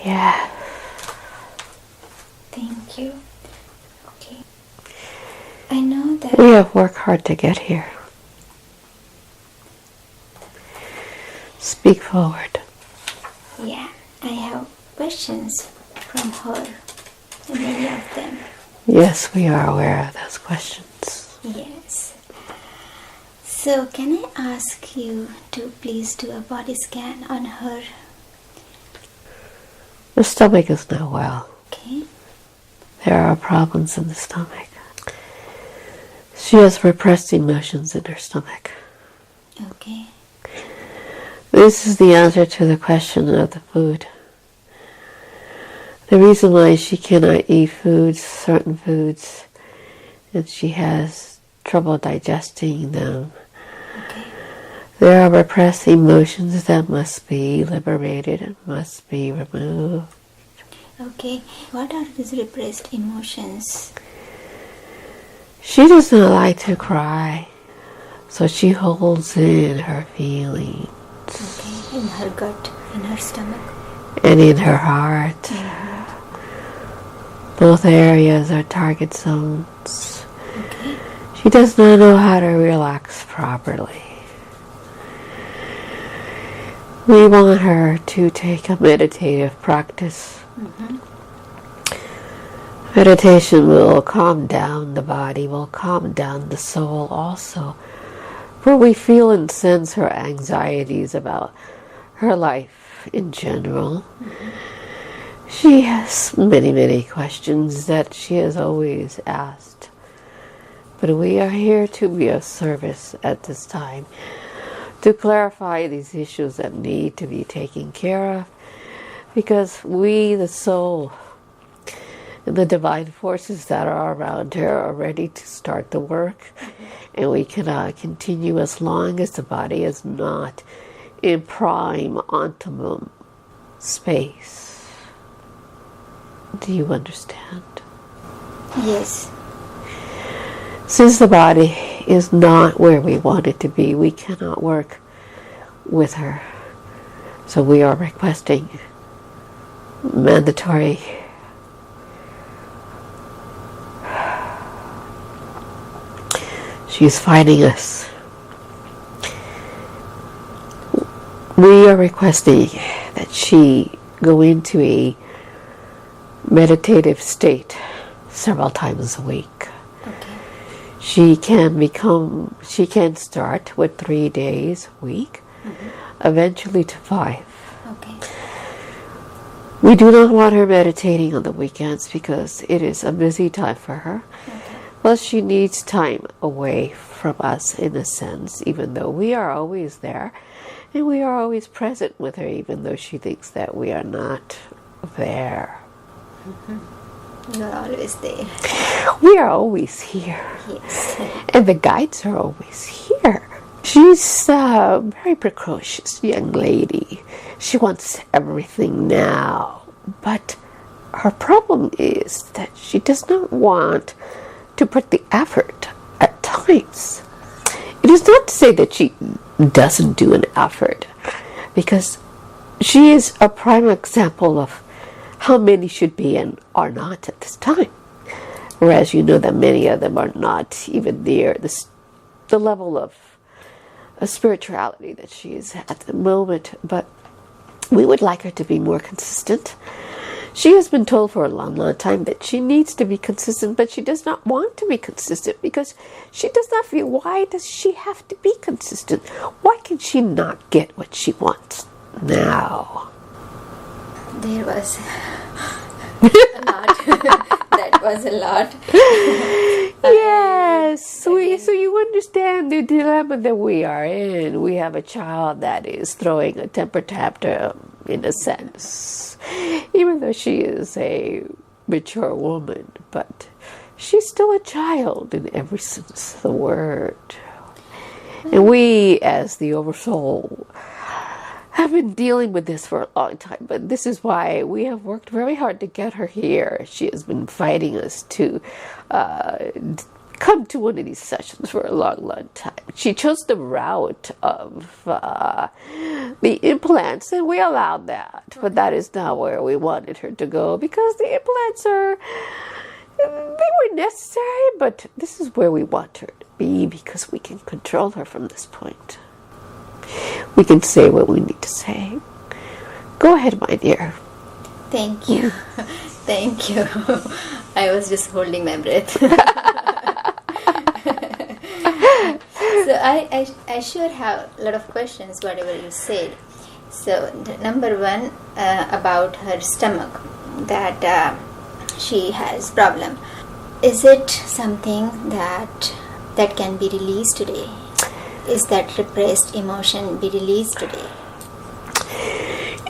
Yeah. Thank you. Okay. I know that We have worked hard to get here. Speak forward. yeah, I have questions from her, many of them. Yes, we are aware of those questions. Yes. So can I ask you to please do a body scan on her? The stomach is not well. Okay. There are problems in the stomach. She has repressed emotions in her stomach. Okay. This is the answer to the question of the food. The reason why she cannot eat foods, certain foods, and she has trouble digesting them. Okay. There are repressed emotions that must be liberated and must be removed. Okay. What are these repressed emotions? She does not like to cry, so she holds in her feelings. Okay. In her gut, in her stomach. And in her heart. Both areas are target zones. Okay. She does not know how to relax properly. We want her to take a meditative practice. Meditation will calm down the body, will calm down the soul also. For we feel and sense her anxieties about her life in general. She has many, many questions that she has always asked. But we are here to be of service at this time, to clarify these issues that need to be taken care of, because we, the soul, and the divine forces that are around her are ready to start the work, and we cannot continue as long as the body is not in prime optimum space. Do you understand? Yes. Since the body is not where we want it to be, we cannot work with her. So we are requesting mandatory she's fighting us. We are requesting that she go into a meditative state several times a week. Okay. She can start with 3 days a week, eventually to 5. Okay. We do not want her meditating on the weekends because it is a busy time for her. Okay. Plus she needs time away from us in a sense, even though we are always there and we are always present with her, even though she thinks that we are not there. You're always there. We are always here. Yes. And the guides are always here. She's a very precocious young lady. She wants everything now. But her problem is that she does not want to put the effort at times. It is not to say that she doesn't do an effort, because she is a prime example of how many should be and are not at this time. Whereas you know that many of them are not even near the level of spirituality that she is at the moment. But we would like her to be more consistent. She has been told for a long, long time that she needs to be consistent, but she does not want to be consistent because she does not feel, why does she have to be consistent? Why can she not get what she wants now? There was a lot. That was a lot. Yes, so you understand the dilemma that we are in. We have a child that is throwing a temper tantrum, in a sense, even though she is a mature woman, but she's still a child in every sense of the word. And we, as the Oversoul, have been dealing with this for a long time, but this is why we have worked very hard to get her here. She has been fighting us to come to one of these sessions for a long time. She chose the route of the implants, and we allowed that. But that is not where we wanted her to go, because the implants they were necessary, but this is where we want her to be, because we can control her from this point. We can say what we need to say. Go ahead, my dear. Thank you. Thank you. I was just holding my breath. So I sure have a lot of questions, whatever you said. So number one, about her stomach, that she has problem. Is it something that can be released today? Is that repressed emotion be released today?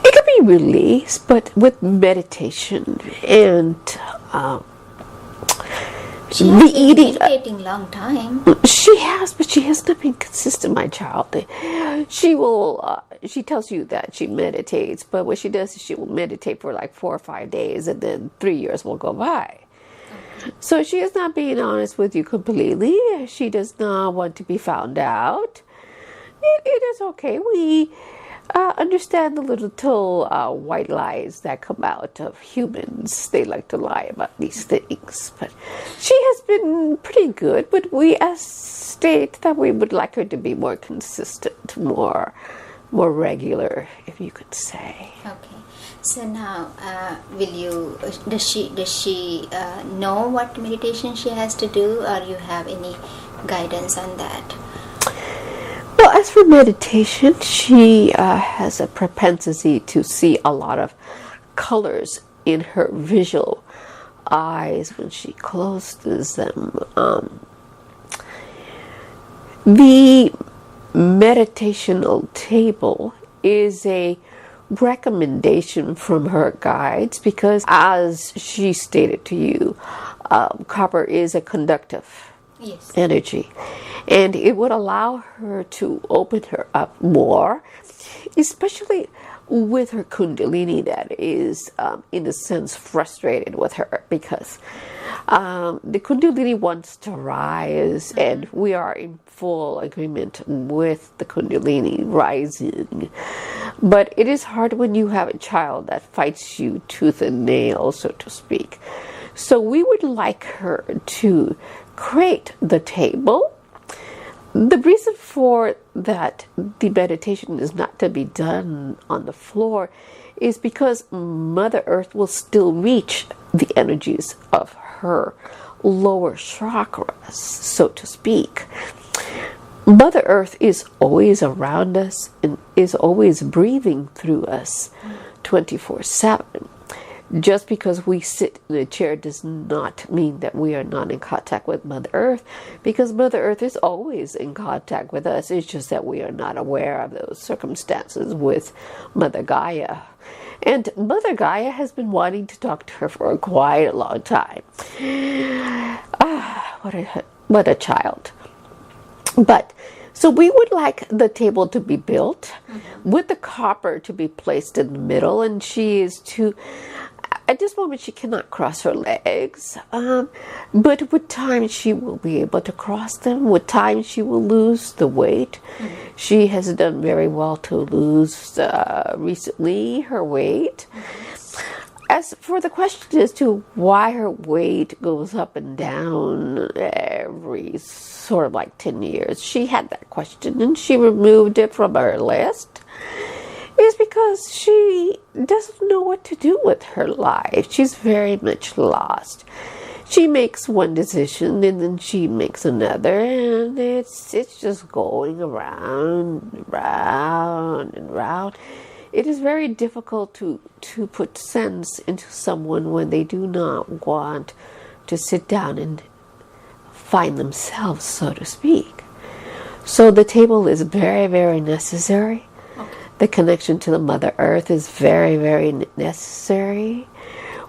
It can be released, but with meditation and she has been meditating long time. She has, but she has not been consistent, my child. She will. She tells you that she meditates, but what she does is she will meditate for like 4 or 5 days, and then 3 years will go by. Okay. So she is not being honest with you completely. She does not want to be found out. It is okay. We understand the little white lies that come out of humans. They like to lie about these things. But she has been pretty good. But we state that we would like her to be more consistent, more regular, if you could say. Okay. So now, does she know what meditation she has to do, or you have any guidance on that? Well, as for meditation, she has a propensity to see a lot of colors in her visual eyes when she closes them. The meditational table is a recommendation from her guides because, as she stated to you, copper is a conductive energy, and it would allow her to open her up more, especially with her Kundalini that is, in a sense, frustrated with her because the Kundalini wants to rise, and we are in full agreement with the Kundalini rising. But it is hard when you have a child that fights you tooth and nail, so to speak. So we would like her to create the table. The reason for that, the meditation is not to be done on the floor, is because Mother Earth will still reach the energies of her lower chakras, so to speak. Mother Earth is always around us and is always breathing through us 24/7. Just because we sit in a chair does not mean that we are not in contact with Mother Earth, because Mother Earth is always in contact with us. It's just that we are not aware of those circumstances with Mother Gaia. And Mother Gaia has been wanting to talk to her for quite a long time. What a child. But so we would like the table to be built with the copper to be placed in the middle, and she is to, at this moment she cannot cross her legs, but with time she will be able to cross them. With time she will lose the weight. She has done very well to lose recently her weight. As for the question as to why her weight goes up and down every sort of like 10 years, she had that question and she removed it from her list. Is because she doesn't know what to do with her life. She's very much lost. She makes one decision and then she makes another, and it's just going around and round and round. It is very difficult to put sense into someone when they do not want to sit down and find themselves, so to speak. So the table is very, very necessary. Okay. The connection to the Mother Earth is very, very necessary.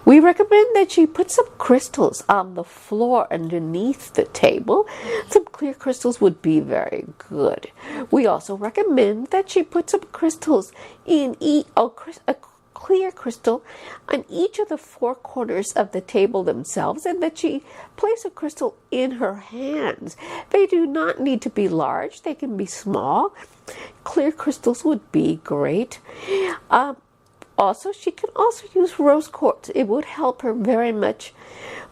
We recommend that she put some crystals on the floor underneath the table. Some clear crystals would be very good. We also recommend that she put some crystals in a clear crystal on each of the four corners of the table themselves, and that she placed a crystal in her hands. They do not need to be large. They can be small. Clear crystals would be great. Also, she can also use rose quartz. It would help her very much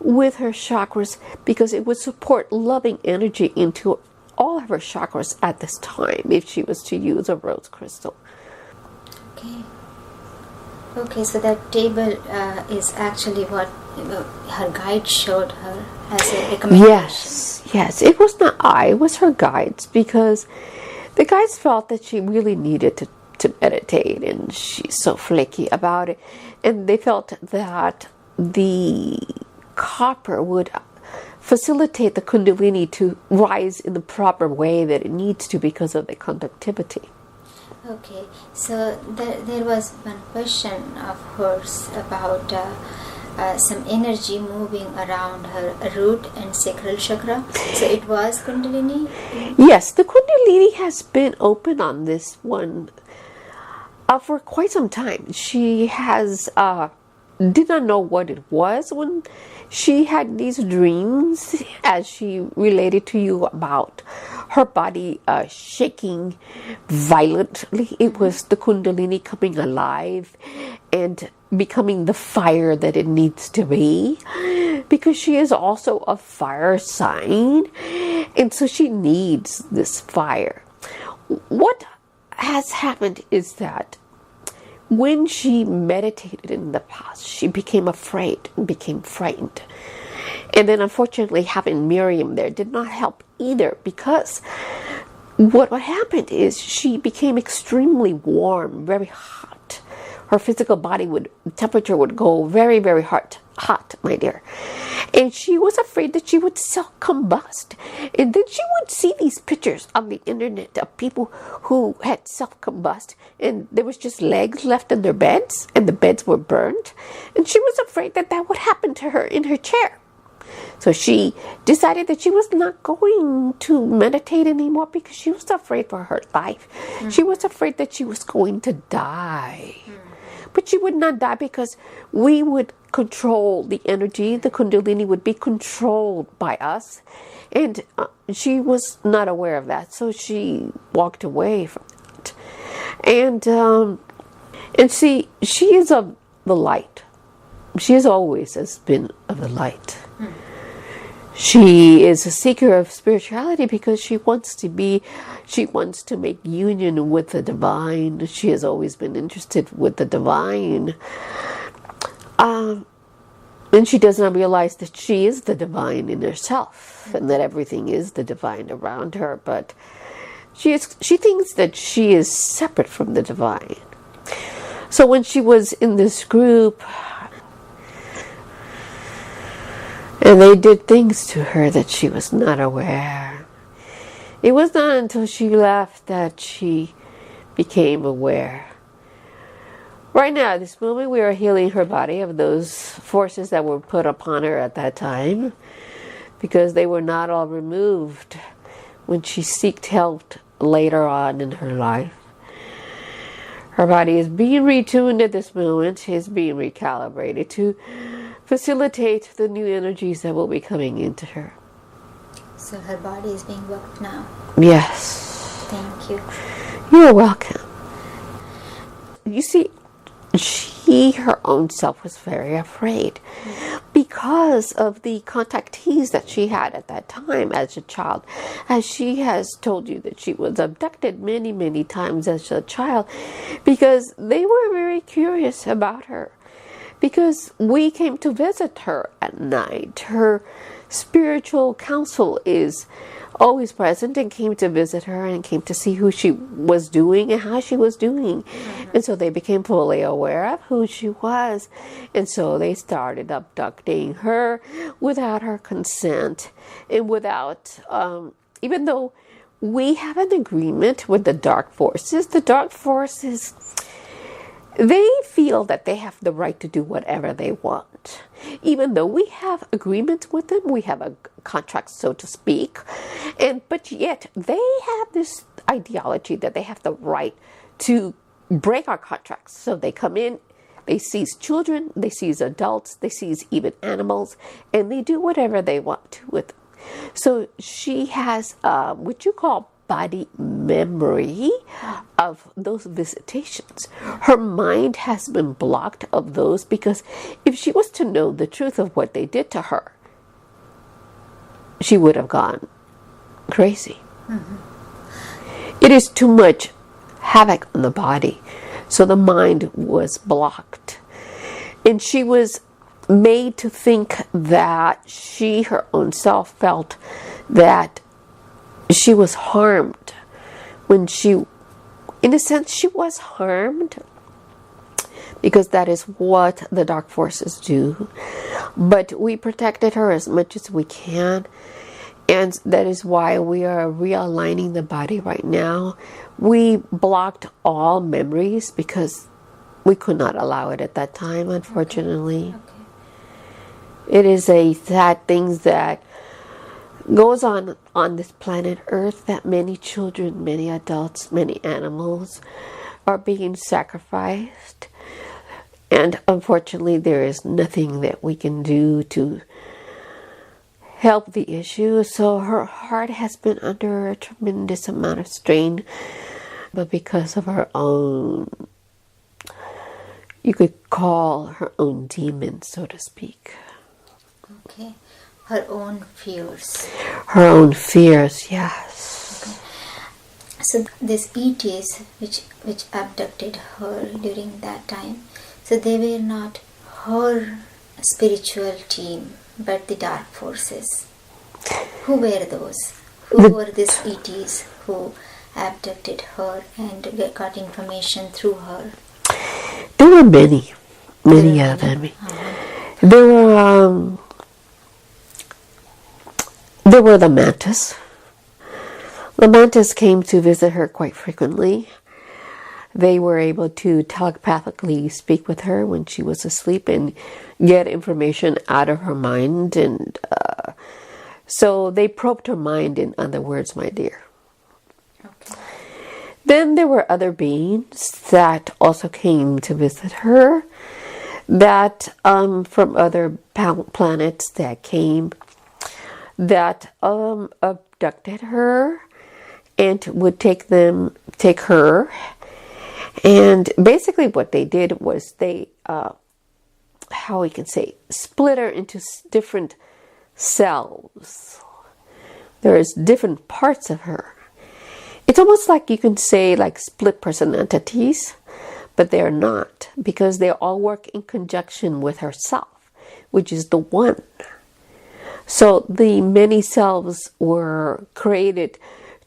with her chakras because it would support loving energy into all of her chakras at this time if she was to use a rose crystal. Okay, so that table is actually what her guide showed her as a recommendation. Yes. It was not it was her guides, because the guides felt that she really needed to meditate, and she's so flaky about it. And they felt that the copper would facilitate the Kundalini to rise in the proper way that it needs to because of the conductivity. Okay, so there was one question of hers about some energy moving around her root and sacral chakra. So it was Kundalini? Yes, the Kundalini has been open on this one for quite some time. She has did not know what it was when she had these dreams, as she related to you about her body shaking violently. It was the Kundalini coming alive and becoming the fire that it needs to be, because she is also a fire sign, and so she needs this fire. What has happened is that when she meditated in the past, she became afraid and became frightened. And then unfortunately having Miriam there did not help either, because what happened is she became extremely warm, very hot. Her physical body temperature would go very, very hot, my dear. And she was afraid that she would self-combust. And then she would see these pictures on the internet of people who had self-combust, and there was just legs left in their beds, and the beds were burned. And she was afraid that that would happen to her in her chair. So she decided that she was not going to meditate anymore because she was afraid for her life. She was afraid that she was going to die. But she would not die because we would control the energy. The Kundalini would be controlled by us. And she was not aware of that. So she walked away from that. And see, she is of the light. She has always been of the light. She is a seeker of spirituality because she wants to make union with the divine. She has always been interested with the divine. And she does not realize that she is the divine in herself and that everything is the divine around her. But she thinks that she is separate from the divine. So when she was in this group, and they did things to her that she was not aware. It was not until she left that she became aware. Right now, at this moment, we are healing her body of those forces that were put upon her at that time, because they were not all removed when she sought help later on in her life. Her body is being retuned at this moment, is being recalibrated to facilitate the new energies that will be coming into her. So her body is being worked now. Yes. Thank you. You're welcome. You see, she, her own self, was very afraid because of the contactees that she had at that time as a child. As she has told you that she was abducted many, many times as a child, because they were very curious about her. Because we came to visit her at night. Her spiritual counsel is always present and came to visit her and came to see who she was doing and how she was doing. And so they became fully aware of who she was. And so they started abducting her without her consent and without, even though we have an agreement with the dark forces, they feel that they have the right to do whatever they want. Even though we have agreements with them, we have a contract, so to speak, but yet they have this ideology that they have the right to break our contracts. So they come in, They seize children, they seize adults, they seize even animals, and they do whatever they want to with them. So she has what you call body memory of those visitations. Her mind has been blocked of those because if she was to know the truth of what they did to her, she would have gone crazy. It is too much havoc on the body. So the mind was blocked. And she was made to think that she, her own self, felt that she was harmed. When she, in a sense, she was harmed. Because that is what the dark forces do. But we protected her as much as we can. And that is why we are realigning the body right now. We blocked all memories because we could not allow it at that time, unfortunately. Okay. It is a sad thing that goes on this planet Earth, that many children, many adults, many animals are being sacrificed. And unfortunately, there is nothing that we can do to help the issue. So her heart has been under a tremendous amount of strain, but because of her own, you could call her own demon, so to speak. Okay. Her own fears. Her own fears, yes. Okay. So these ETs which abducted her during that time, so they were not her spiritual team, but the dark forces. Who were those? Who were these ETs who abducted her and got information through her? There were many of them. There were the Mantis. The Mantis came to visit her quite frequently. They were able to telepathically speak with her when she was asleep and get information out of her mind. And so they probed her mind, in other words, my dear. Okay. Then there were other beings that also came to visit her, that from other planets that came, that abducted her and would take her. And basically what they did was they, how we can say, split her into different selves. There's different parts of her. It's almost like you can say like split personalities, but they're not, because they all work in conjunction with herself, which is the one. So the many selves were created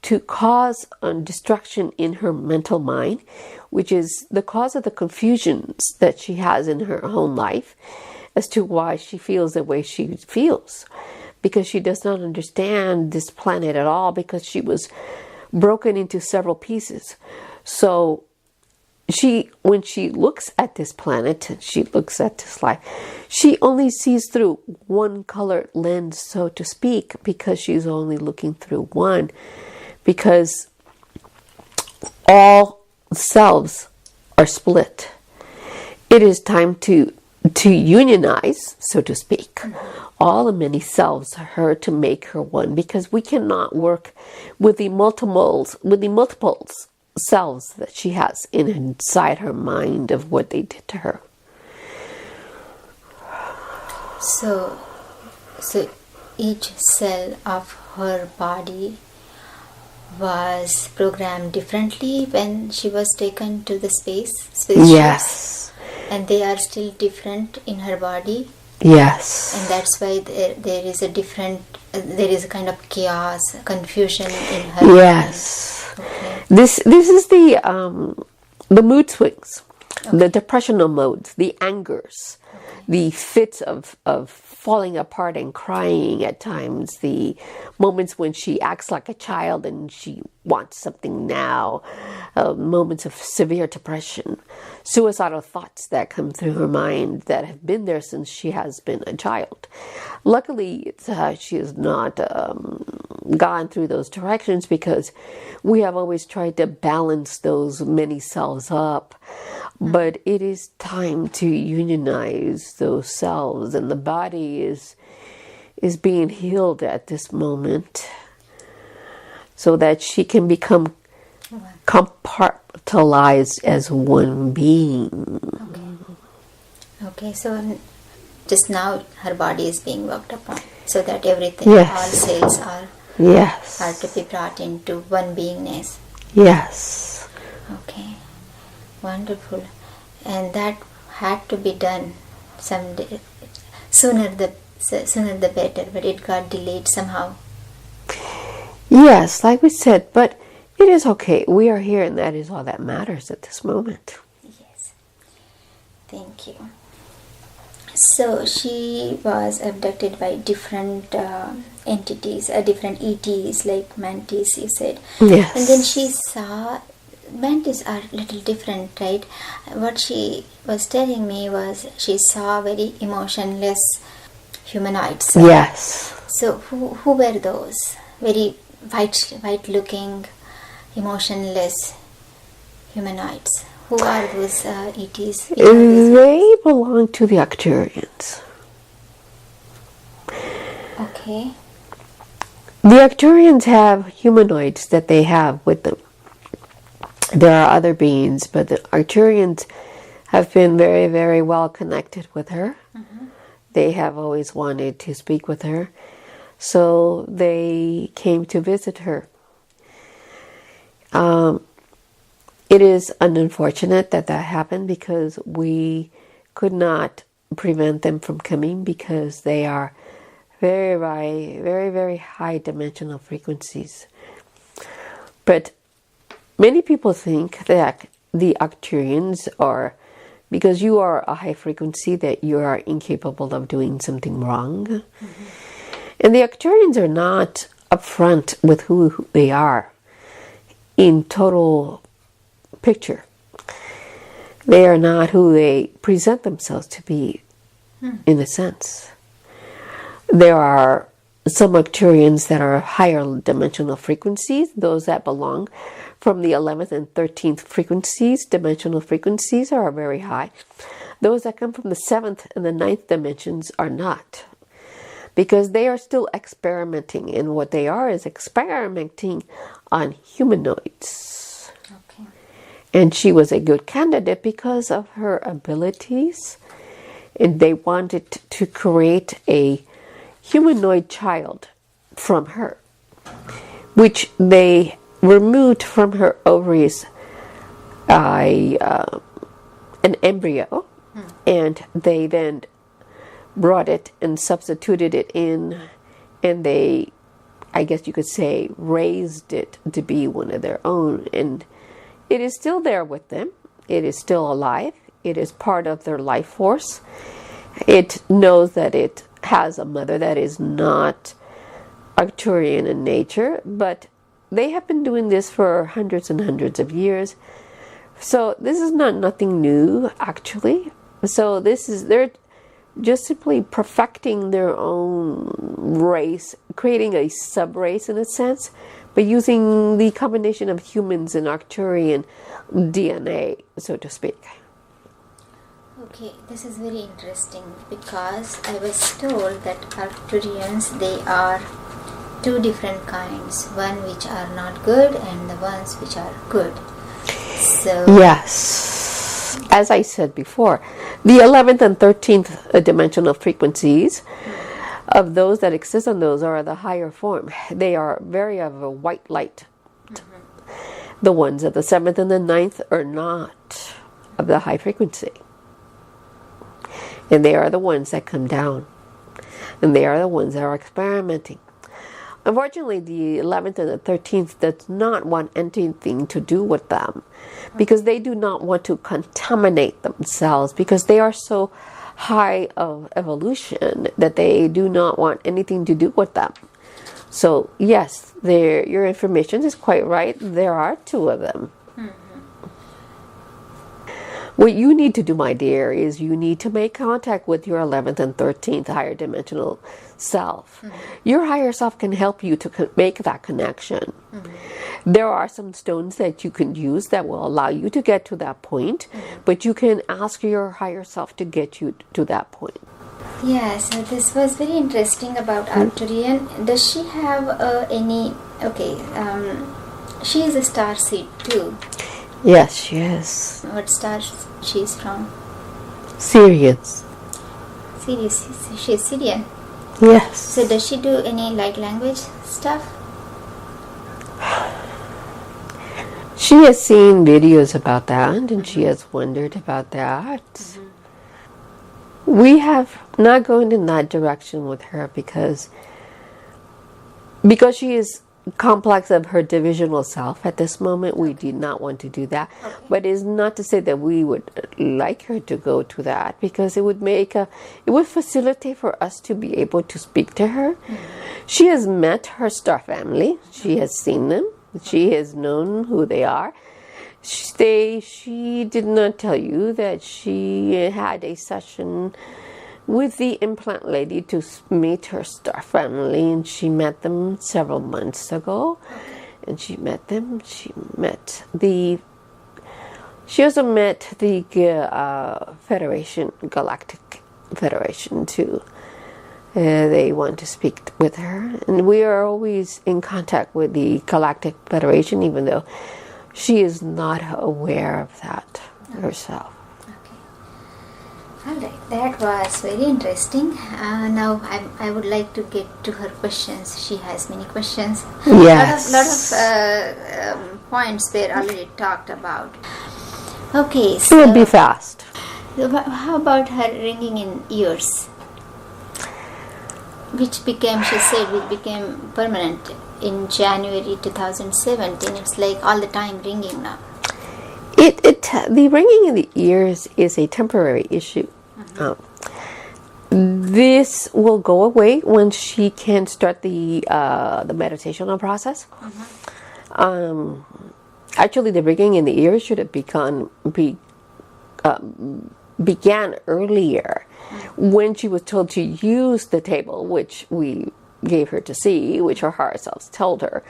to cause destruction in her mental mind, which is the cause of the confusions that she has in her own life as to why she feels the way she feels. Because she does not understand this planet at all, because she was broken into several pieces. So when she looks at this planet, she looks at this life, she only sees through one colored lens, so to speak, because she's only looking through one. Because all selves are split. It is time to unionize, so to speak, all the many selves her to make her one, because we cannot work with the multiples selves that she has inside her mind of what they did to her. So each cell of her body was programmed differently when she was taken to the spaceship? Yes. And they are still different in her body? Yes. And that's why there is a kind of chaos, confusion in her. Yes. Okay. This is the mood swings, okay. The depressional modes, the angers, okay. The fits of falling apart and crying at times, the moments when she acts like a child and she wants something now, moments of severe depression, suicidal thoughts that come through her mind that have been there since she has been a child. Luckily, she has not gone through those directions, because we have always tried to balance those many selves up. But it is time to unionize those selves, and the body is being healed at this moment so that she can become compartmentalized as one being. Okay, so just now her body is being worked upon so that everything, Yes. all cells are Yes. to be brought into one beingness. Yes. Okay, wonderful. And that had to be done someday, sooner the better, but it got delayed somehow. Yes, like we said, but it is okay. We are here, and that is all that matters at this moment. Yes. Thank you. So she was abducted by different entities, different ETs, like Mantis, you said. Yes. And then she saw, Mantis are a little different, right? What she was telling me was she saw very emotionless humanoids. Yes. So who were those? Very white looking, emotionless humanoids. Who are those ETs? They belong to the Arcturians. Okay. The Arcturians have humanoids that they have with them. There are other beings, but the Arcturians have been very, very well connected with her. They have always wanted to speak with her. So they came to visit her. It is unfortunate that happened because we could not prevent them from coming because they are very, very, very high dimensional frequencies. But many people think that the Arcturians are, because you are a high frequency, that you are incapable of doing something wrong. And the Arcturians are not upfront with who they are in total picture. They are not who they present themselves to be, in a sense. There are some Arcturians that are higher dimensional frequencies, those that belong from the 11th and 13th frequencies, dimensional frequencies are very high. Those that come from the 7th and the 9th dimensions are not, because they are still experimenting, and what they are is experimenting on humanoids. Okay. And she was a good candidate because of her abilities, and they wanted to create a humanoid child from her, which they removed from her ovaries an embryo, and they then brought it and substituted it in, and they, I guess you could say, raised it to be one of their own. And it is still there with them. It is still alive. It is part of their life force. It knows that it has a mother that is not Arcturian in nature, but they have been doing this for hundreds and hundreds of years. So this is not nothing new, actually. So this is, they're just simply perfecting their own race, creating a sub-race in a sense, but using the combination of humans and Arcturian DNA, so to speak. Okay, this is very interesting because I was told that Arcturians, they are two different kinds, one which are not good and the ones which are good. So yes, as I said before, the 11th and 13th dimensional frequencies of those that exist on those are the higher form. They are very of a white light. The ones of the 7th and the 9th are not of the high frequency. And they are the ones that come down. And they are the ones that are experimenting. Unfortunately, the 11th and the 13th does not want anything to do with them, because they do not want to contaminate themselves, because they are so high of evolution that they do not want anything to do with them. So yes, your information is quite right. There are two of them. What you need to do, my dear, is you need to make contact with your 11th and 13th higher dimensional self. Your higher self can help you to make that connection. There are some stones that you can use that will allow you to get to that point, but you can ask your higher self to get you to that point. Yeah, so this was very interesting about Arcturian. Does she have any... Okay, she is a starseed too. Yes, she is. What star she's from? Syrians. She's Syrian. Yes. So does she do any light language stuff? She has seen videos about that, and she has wondered about that. We have not gone in that direction with her because she is complex of her divisional self at this moment. We did not want to do that. Okay. But it is not to say that we would like her to go to that, because it would facilitate for us to be able to speak to her. She has met her star family. She has seen them. She has known who they are. She did not tell you that she had a session with the implant lady to meet her star family, and she met them several months ago. And she met them. She also met the Federation, Galactic Federation too. They want to speak with her, and we are always in contact with the Galactic Federation, even though she is not aware of that herself. All right, that was very interesting. Now I would like to get to her questions. She has many questions. Yes. Lot of points were already talked about. Okay, so it will be fast. How about her ringing in ears? Which became permanent in January 2017. It's like all the time ringing now. The ringing in the ears is a temporary issue. This will go away when she can start the meditational process. Actually, the ringing in the ears should have began earlier, when she was told to use the table, which we gave her to see, which her higher selves told her.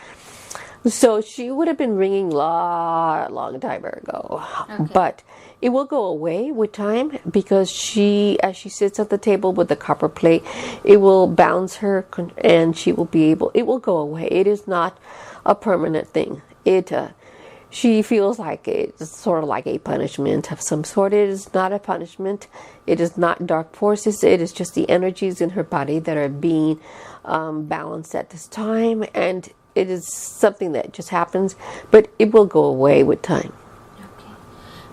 So she would have been ringing long time ago. Okay. But it will go away with time, because as she sits at the table with the copper plate, it will bounce her, and she will be able, it will go away. It is not a permanent thing. She feels like it's sort of like a punishment of some sort. It is not a punishment. It is not dark forces. It is just the energies in her body that are being balanced at this time, and it is something that just happens, but it will go away with time. Okay.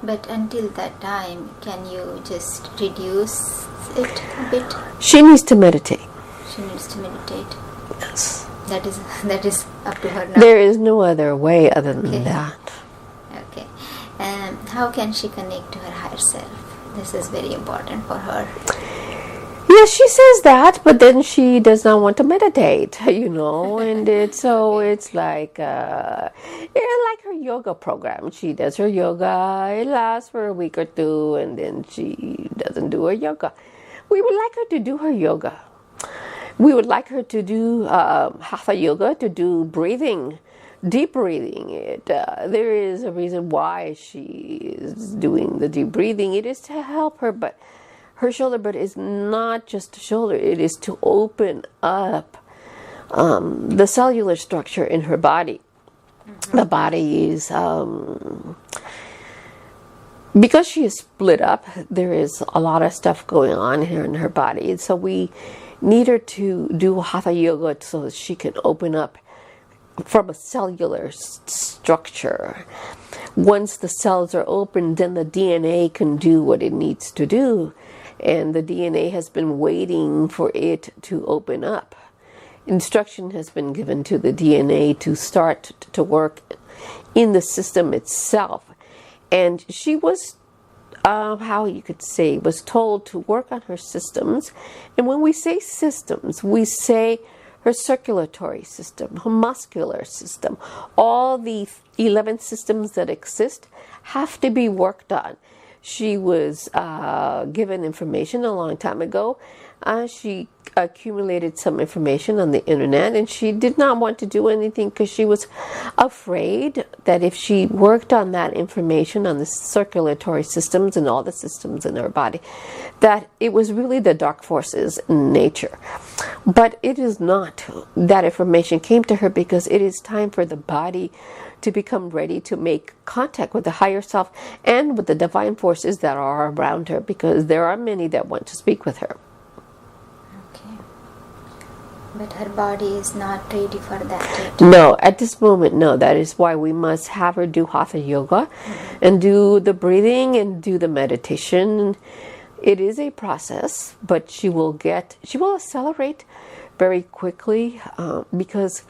But until that time, can you just reduce it a bit? She needs to meditate. She needs to meditate. Yes. That is up to her now. There is no other way other than that. Okay. How can she connect to her higher self? This is very important for her. Yes, she says that, but then she does not want to meditate, and it's like her yoga program. She does her yoga, it lasts for a week or two, and then she doesn't do her yoga. We would like her to do her yoga. We would like her to do Hatha yoga, to do breathing, deep breathing. There is a reason why she is doing the deep breathing. It is to help her, but her shoulder, but it's not just the shoulder. It is to open up the cellular structure in her body. The body is, because she is split up, there is a lot of stuff going on here in her body. And so we need her to do Hatha yoga so that she can open up from a cellular structure. Once the cells are open, then the DNA can do what it needs to do. And the DNA has been waiting for it to open up. Instruction has been given to the DNA to start to work in the system itself. And she was, was told to work on her systems. And when we say systems, we say her circulatory system, her muscular system. All the 11 systems that exist have to be worked on. She was given information a long time ago She accumulated some information on the internet, and she did not want to do anything because she was afraid that if she worked on that information on the circulatory systems and all the systems in her body, that it was really the dark forces in nature. But it is not. That information came to her because it is time for the body to become ready to make contact with the higher self and with the divine forces that are around her, because there are many that want to speak with her. But her body is not ready for that yet. No, at this moment, no. That is why we must have her do Hatha yoga and do the breathing and do the meditation. It is a process, but she will accelerate very quickly because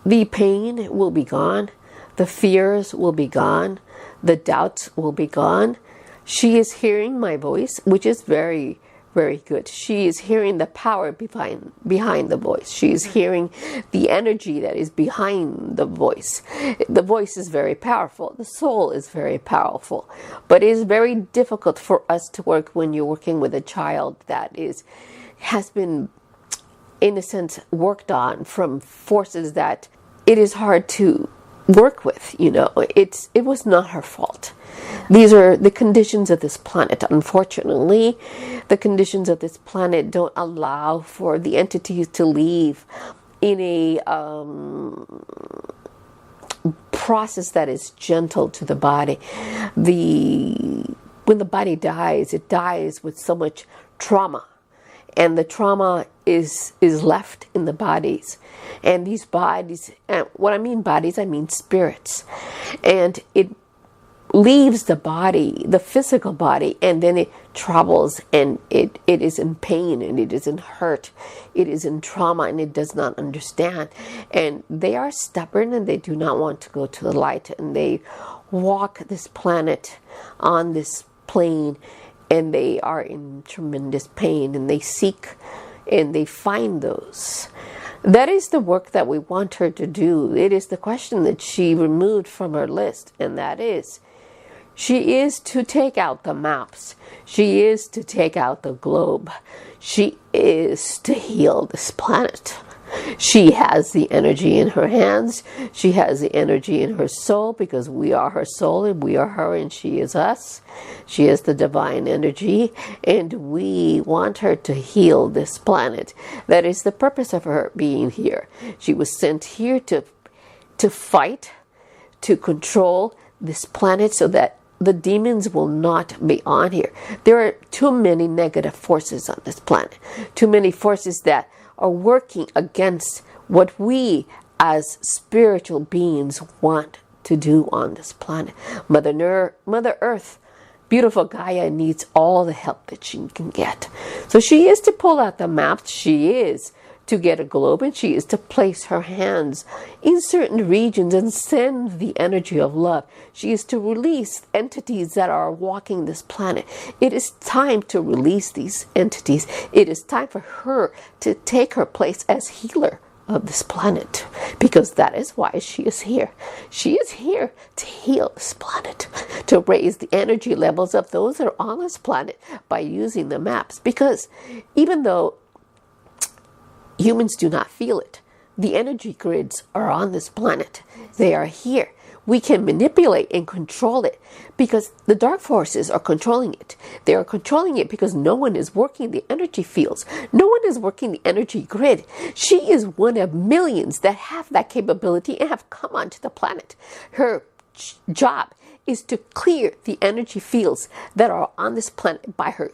the pain will be gone, the fears will be gone, the doubts will be gone. She is hearing my voice, which is very, very good. She is hearing the power behind the voice. She is hearing the energy that is behind the voice. The voice is very powerful. The soul is very powerful. But it is very difficult for us to work when you're working with a child that has been, in a sense, worked on from forces that it is hard to work with. It was not her fault. These are the conditions of this planet. Unfortunately, the conditions of this planet don't allow for the entities to leave in a process that is gentle to the body. When the body dies, it dies with so much trauma. And the trauma is left in the bodies. And these bodies, what I mean bodies, I mean spirits. And it leaves the body, the physical body, and then it travels, and it is in pain, and it is in hurt, it is in trauma, and it does not understand. And they are stubborn, and they do not want to go to the light, and they walk this planet on this plane, and they are in tremendous pain, and they seek and they find those. That is the work that we want her to do. It is the question that she removed from her list, and that is, she is to take out the maps. She is to take out the globe. She is to heal this planet. She has the energy in her hands. She has the energy in her soul, because we are her soul and we are her and she is us. She is the divine energy, and we want her to heal this planet. That is the purpose of her being here. She was sent here to fight, to control this planet so that the demons will not be on here. There are too many negative forces on this planet. Too many forces that are working against what we as spiritual beings want to do on this planet. Mother Earth, beautiful Gaia, needs all the help that she can get. So she is to pull out the maps. She is to get a globe, and she is to place her hands in certain regions and send the energy of love. She is to release entities that are walking this planet. It is time to release these entities. It is time for her to take her place as healer of this planet, because that is why she is here. She is here to heal this planet, to raise the energy levels of those that are on this planet by using the maps. Because even though humans do not feel it, the energy grids are on this planet. They are here. We can manipulate and control it because the dark forces are controlling it. They are controlling it because no one is working the energy fields. No one is working the energy grid. She is one of millions that have that capability and have come onto the planet. Her job is to clear the energy fields that are on this planet. By her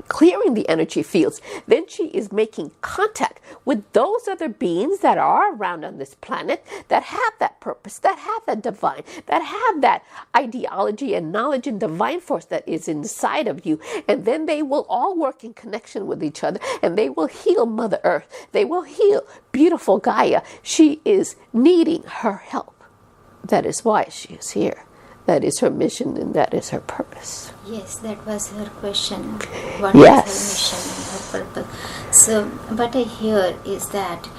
clearing the energy fields, then she is making contact with those other beings that are around on this planet that have that purpose, that have that divine, that have that ideology and knowledge and divine force that is inside of you. And then they will all work in connection with each other, and they will heal Mother Earth. They will heal beautiful Gaia. She is needing her help. That is why she is here. That is her mission, and that is her purpose. Yes, that was her question. What is her mission and her purpose? So, what I hear is that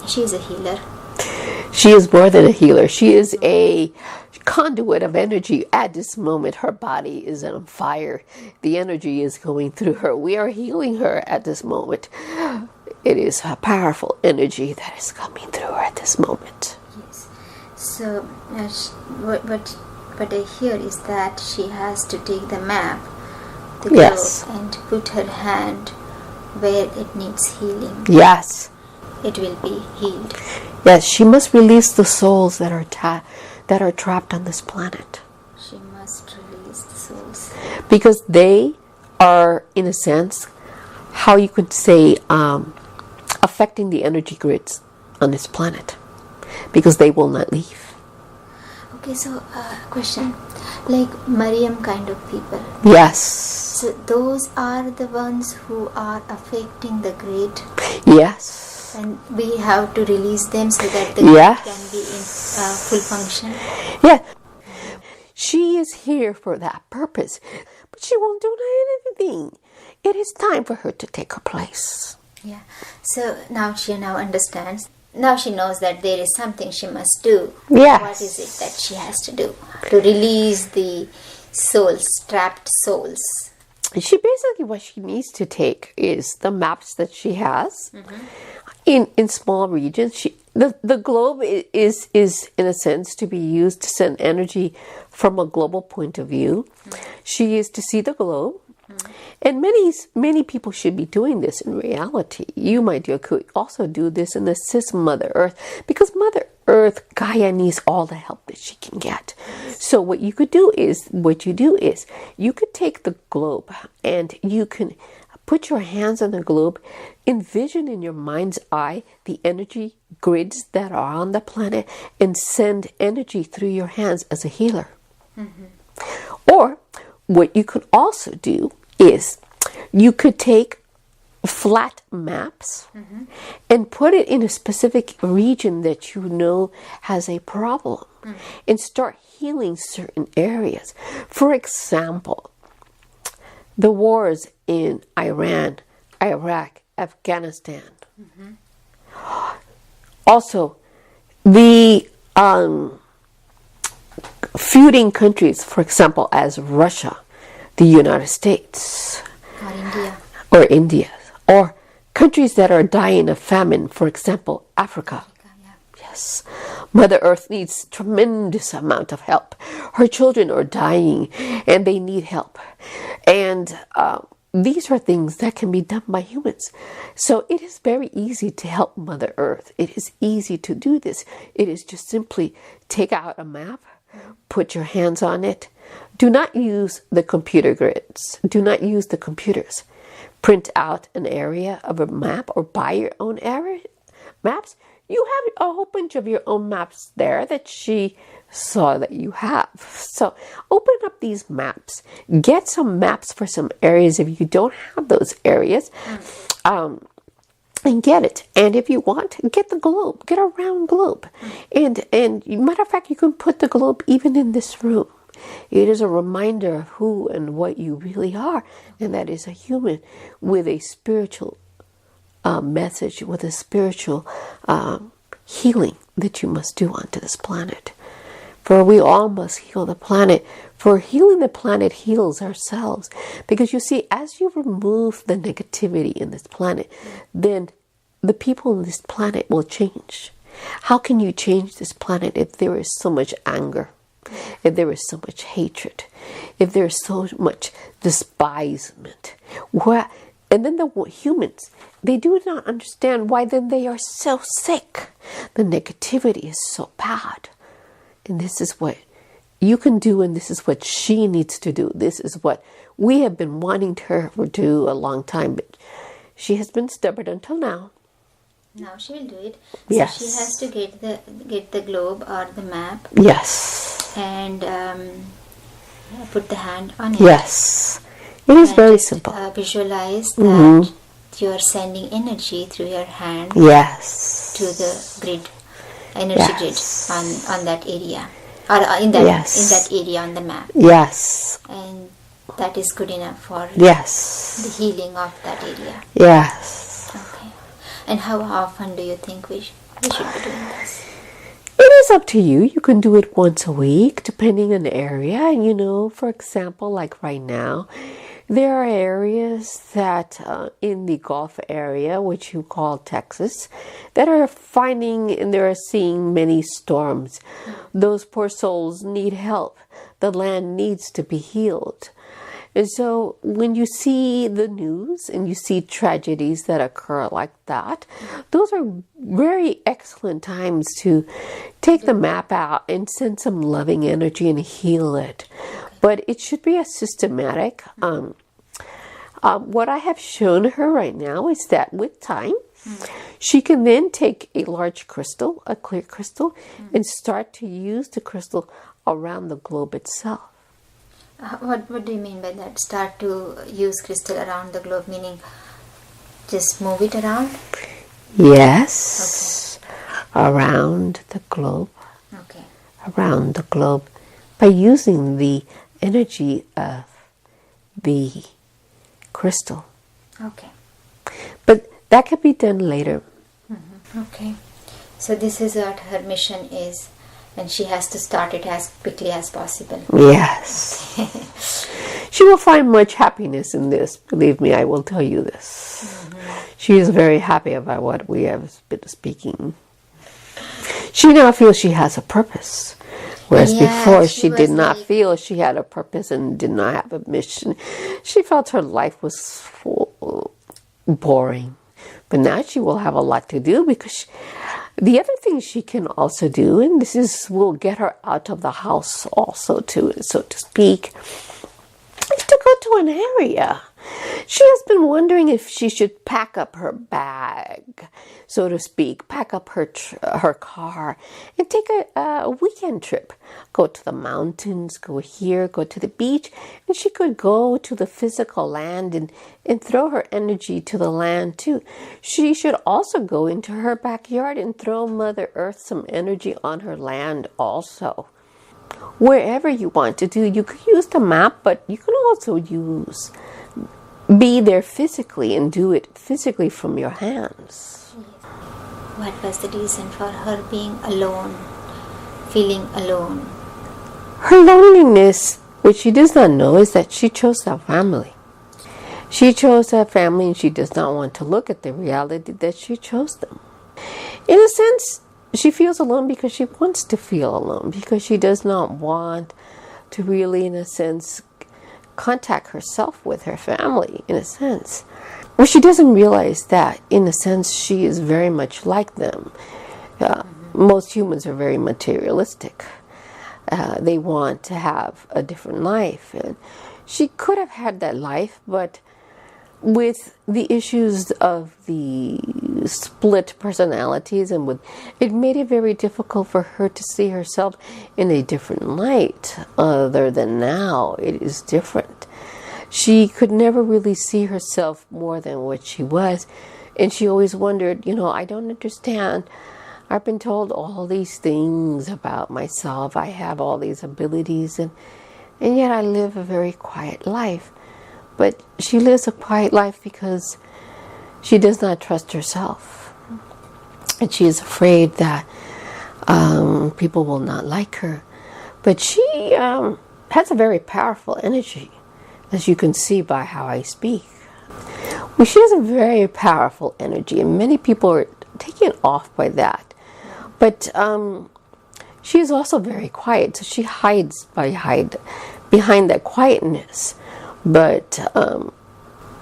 she is a healer. She is more than a healer. She is conduit of energy. At this moment, her body is on fire. The energy is going through her. We are healing her at this moment. It is a powerful energy that is coming through her at this moment. Yes. So, what I hear is that she has to take the map, the Yes. globe, and put her hand where it needs healing. Yes. It will be healed. Yes, she must release the souls that are trapped on this planet. She must release the souls. Because they are, in a sense, how you could say, affecting the energy grids on this planet. Because they will not leave. Okay, so question, like Mariam kind of people. Yes. So those are the ones who are affecting the grid, Yes. and we have to release them so that the Yes. grid can be in full function. Yeah. She is here for that purpose, but she won't do anything. It is time for her to take her place. Yeah. So now she understands. Now she knows that there is something she must do. Yes. What is it that she has to do to release the souls, trapped souls? She basically, what she needs to take is the maps that she has in small regions. The globe is in a sense to be used to send energy from a global point of view. She is to see the globe. And many people should be doing this in reality. You, my dear, could also do this and assist Mother Earth, because Mother Earth, Gaia, needs all the help that she can get. So what you do is you could take the globe and you can put your hands on the globe, envision in your mind's eye the energy grids that are on the planet, and send energy through your hands as a healer. Or what you could also do is you could take flat maps and put it in a specific region that you know has a problem and start healing certain areas. For example, the wars in Iran, Iraq, Afghanistan. Also, the feuding countries, for example, as Russia, the United States, or India, or countries that are dying of famine, for example, Africa. Yes, Mother Earth needs tremendous amount of help. Her children are dying and they need help. And these are things that can be done by humans. So it is very easy to help Mother Earth. It is easy to do this. It is just simply take out a map, put your hands on it. Do not use the computer grids. Do not use the computers. Print out an area of a map or buy your own area maps. You have a whole bunch of your own maps there that she saw that you have. So open up these maps. Get some maps for some areas if you don't have those areas. And get it. And if you want, get the globe. Get a round globe. And matter of fact, you can put the globe even in this room. It is a reminder of who and what you really are. And that is a human with a spiritual message, with a spiritual healing that you must do onto this planet. For we all must heal the planet. For healing the planet heals ourselves. Because you see, as you remove the negativity in this planet, then the people on this planet will change. How can you change this planet if there is so much anger? If there is so much hatred? If there is so much despisement? And then the humans, they do not understand why then they are so sick. The negativity is so bad. And this is what you can do, and this is what she needs to do. This is what we have been wanting her to do a long time, but she has been stubborn until now. Now she will do it. Yes. So she has to get the globe or the map. Yes. And put the hand on it. Yes. It is very simple. Visualize that you are sending energy through your hand. Yes. To the grid, energy grid on that area, or in that area on the map. Yes. And that is good enough for the healing of that area. Yes. Okay. And how often do you think we should be doing this? It is is up to you. You can do it once a week, depending on the area. You know, for example, like right now, there are areas that in the Gulf area, which you call Texas, that are finding and they're seeing many storms. Those poor souls need help. The land needs to be healed. And so when you see the news and you see tragedies that occur like that, those are very excellent times to take the map out and send some loving energy and heal it. But it should be a systematic. What I have shown her right now is that with time, she can then take a large crystal, a clear crystal, and start to use the crystal around the globe itself. What do you mean by that? Start to use crystal around the globe, meaning just move it around? Yes. Okay. Around the globe. Okay. Around the globe by using the energy of the crystal. Okay. But that can be done later. Okay. So this is what her mission is. And she has to start it as quickly as possible. Yes. She will find much happiness in this. Believe me, I will tell you this. She is very happy about what we have been speaking. She now feels she has a purpose. Whereas before she did not feel she had a purpose and did not have a mission. She felt her life was boring. But now she will have a lot to do because the other thing she can also do, and will get her out of the house also too, so to speak, is to go to an area. She has been wondering if she should pack up her bag, so to speak, pack up her car and take a weekend trip. Go to the mountains, go here, go to the beach, and she could go to the physical land and throw her energy to the land too. She should also go into her backyard and throw Mother Earth some energy on her land also. Wherever you want to do, you could use the map, but you can also be there physically and do it physically from your hands. What was the reason for her being alone, feeling alone? Her loneliness, which she does not know, is that she chose that family. She chose that family and she does not want to look at the reality that she chose them. In a sense, she feels alone because she wants to feel alone, because she does not want to really, in a sense, contact herself with her family, in a sense. Well, she doesn't realize that, in a sense, she is very much like them. Most humans are very materialistic. They want to have a different life. And she could have had that life, but with the issues of the split personalities it made it very difficult for her to see herself in a different light other than now. It is different. She could never really see herself more than what she was, and she always wondered, I don't understand. I've been told all these things about myself. I have all these abilities, and yet I live a very quiet life. But she lives a quiet life because she does not trust herself. And she is afraid that people will not like her. But she has a very powerful energy, as you can see by how I speak. Well, she has a very powerful energy, and many people are taken off by that. But she is also very quiet, so she hides behind that quietness. But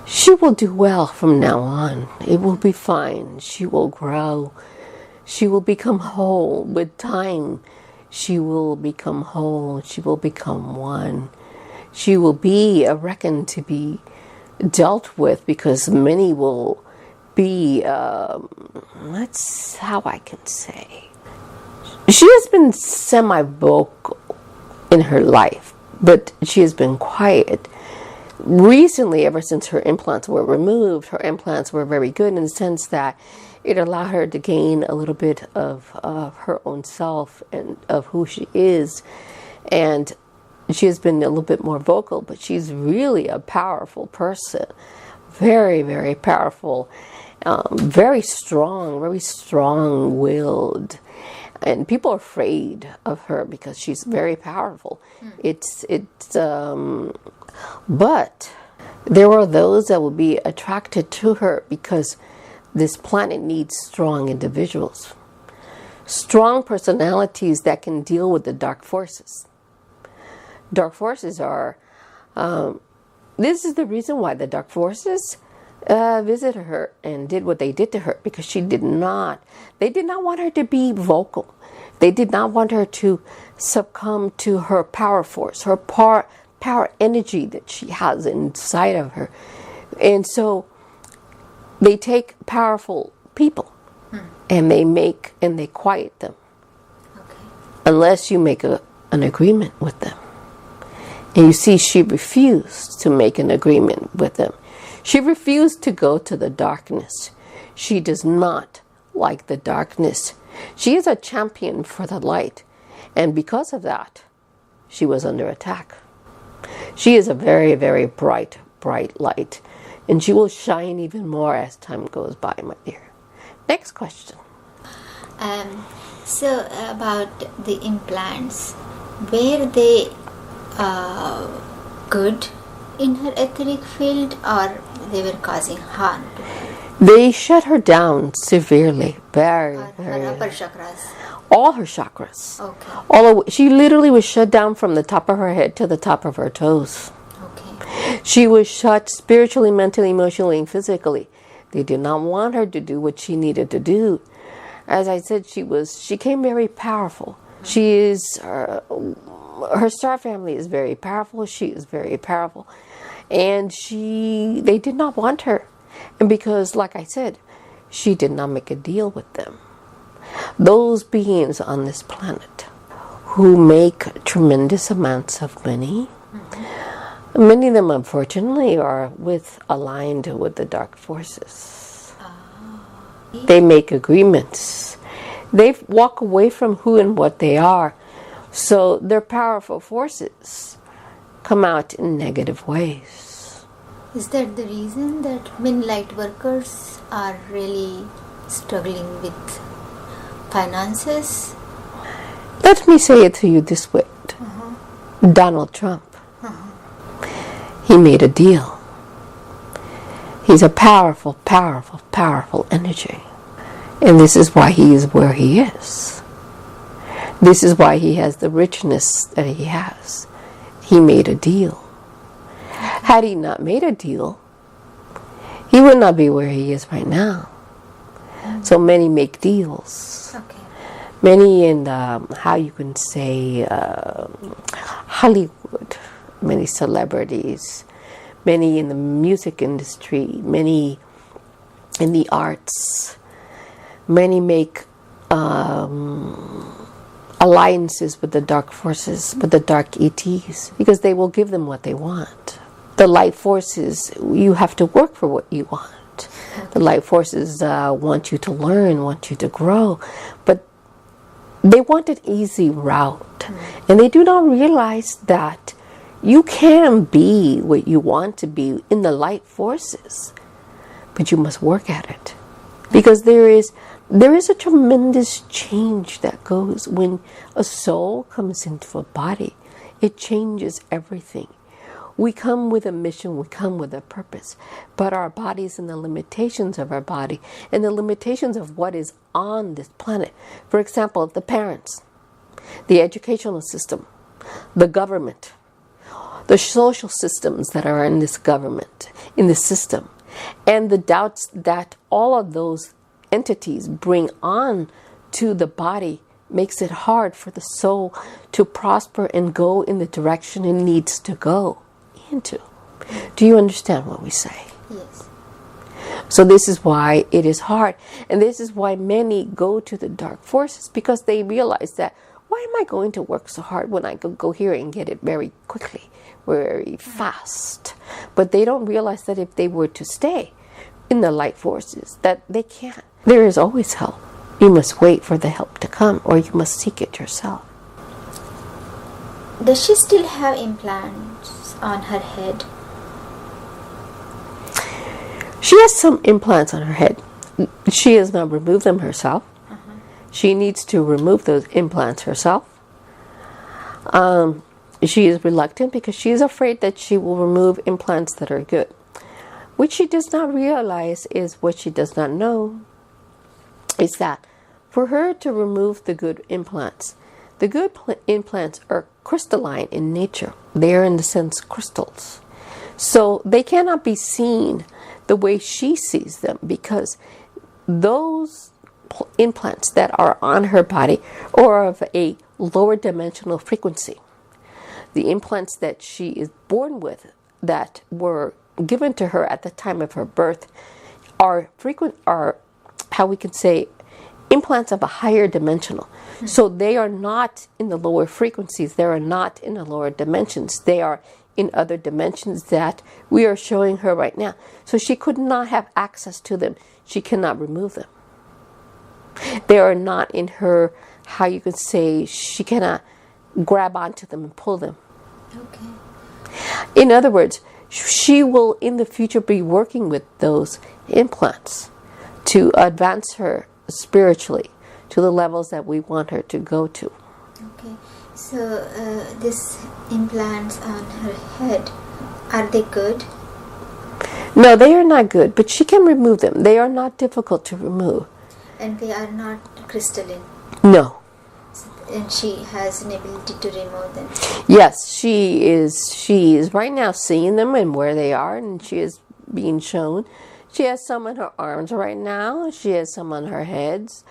she will do well from now on. It will be fine. She will grow. She will become whole with time. She will become whole. She will become one. She will be reckoned to be dealt with because many will be, that's how I can say. She has been semi-vocal in her life, but she has been quiet. Recently, ever since her implants were removed, her implants were very good in the sense that it allowed her to gain a little bit of her own self and of who she is. And she has been a little bit more vocal, but she's really a powerful person. Very, very powerful. Very strong-willed. And people are afraid of her because she's very powerful. But there are those that will be attracted to her because this planet needs strong individuals. Strong personalities that can deal with the dark forces. Dark forces are... this is the reason why the dark forces visited her and did what they did to her, because they did not want her to be vocal. They did not want her to succumb to her power force, her power energy that she has inside of her. And so they take powerful people and they quiet them. Okay. Unless you make an agreement with them. And you see, she refused to make an agreement with them. She refused to go to the darkness. She does not like the darkness. She is a champion for the light. And because of that, she was under attack. She is a very, very bright light. And she will shine even more as time goes by, my dear. Next question. So about the implants, were they good in her etheric field, or they were causing harm to her? They shut her down severely, very. Her upper chakras. All her chakras. Okay. She literally was shut down from the top of her head to the top of her toes. Okay. She was shut spiritually, mentally, emotionally, and physically. They did not want her to do what she needed to do. As I said, she came very powerful. She is, her star family is very powerful. She is very powerful. And they did not want her. And because, like I said, she did not make a deal with them. Those beings on this planet who make tremendous amounts of money, many of them, unfortunately, are aligned with the dark forces. They make agreements. They walk away from who and what they are. So their powerful forces come out in negative ways. Is that the reason that many light workers are really struggling with finances? Let me say it to you this way. Donald Trump. He made a deal. He's a powerful, powerful, powerful energy. And this is why he is where he is. This is why he has the richness that he has. He made a deal. Had he not made a deal, he would not be where he is right now. So many make deals. Okay. Many in how you can say Hollywood, many celebrities, many in the music industry, many in the arts, many make alliances with the dark forces, with the dark ETs, because they will give them what they want. The light forces, you have to work for what you want. The light forces want you to learn, want you to grow, but they want an easy route. And they do not realize that you can be what you want to be in the light forces, but you must work at it. Because there is a tremendous change that goes when a soul comes into a body. It changes everything. We come with a mission, we come with a purpose, but our bodies and the limitations of our body and the limitations of what is on this planet. For example, the parents, the educational system, the government, the social systems that are in this government, in the system, and the doubts that all of those entities bring on to the body makes it hard for the soul to prosper and go in the direction it needs to go into. Do you understand what we say? Yes. So this is why it is hard. And this is why many go to the dark forces, because they realize that, why am I going to work so hard when I could go here and get it very quickly, very fast? But they don't realize that if they were to stay in the light forces, that they can't. There is always help. You must wait for the help to come, or you must seek it yourself. Does she still have implants on her head? She has some implants on her head. She has not removed them herself. She needs to remove those implants herself. She is reluctant because she is afraid that she will remove implants that are good. What she does not realize is, what she does not know is that for her to remove the good implants, the good implants are crystalline in nature. They are, in the sense, crystals. So they cannot be seen the way she sees them, because those implants that are on her body are of a lower dimensional frequency. The implants that she is born with, that were given to her at the time of her birth, are how we can say, implants of a higher dimensional. So they are not in the lower frequencies. They are not in the lower dimensions. They are in other dimensions that we are showing her right now. So she could not have access to them. She cannot remove them. They are not in her, how you could say, she cannot grab onto them and pull them. Okay. In other words, she will in the future be working with those implants to advance her spiritually to the levels that we want her to go to. Okay. So these implants on her head, are they good? No, they are not good, but she can remove them. They are not difficult to remove. And they are not crystalline? No. And she has an ability to remove them? Yes, she is right now seeing them and where they are, and she is being shown. She has some on her arms right now. She has some on her heads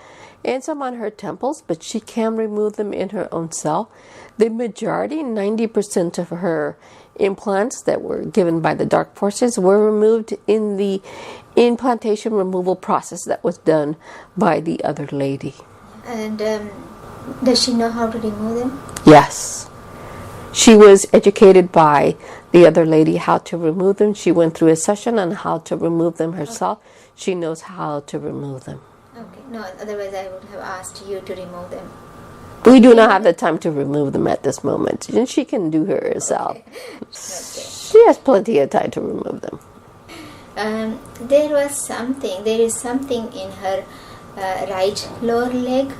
and some on her temples, but she can remove them in her own self. The majority, 90% of her implants that were given by the dark forces were removed in the implantation removal process that was done by the other lady. And does she know how to remove them? Yes. She was educated by the other lady how to remove them. She went through a session on how to remove them herself. Okay. She knows how to remove them. Okay. No, otherwise I would have asked you to remove them. We do not have the time to remove them at this moment. And she can do her herself. Okay. She has plenty of time to remove them. There is something in her right lower leg.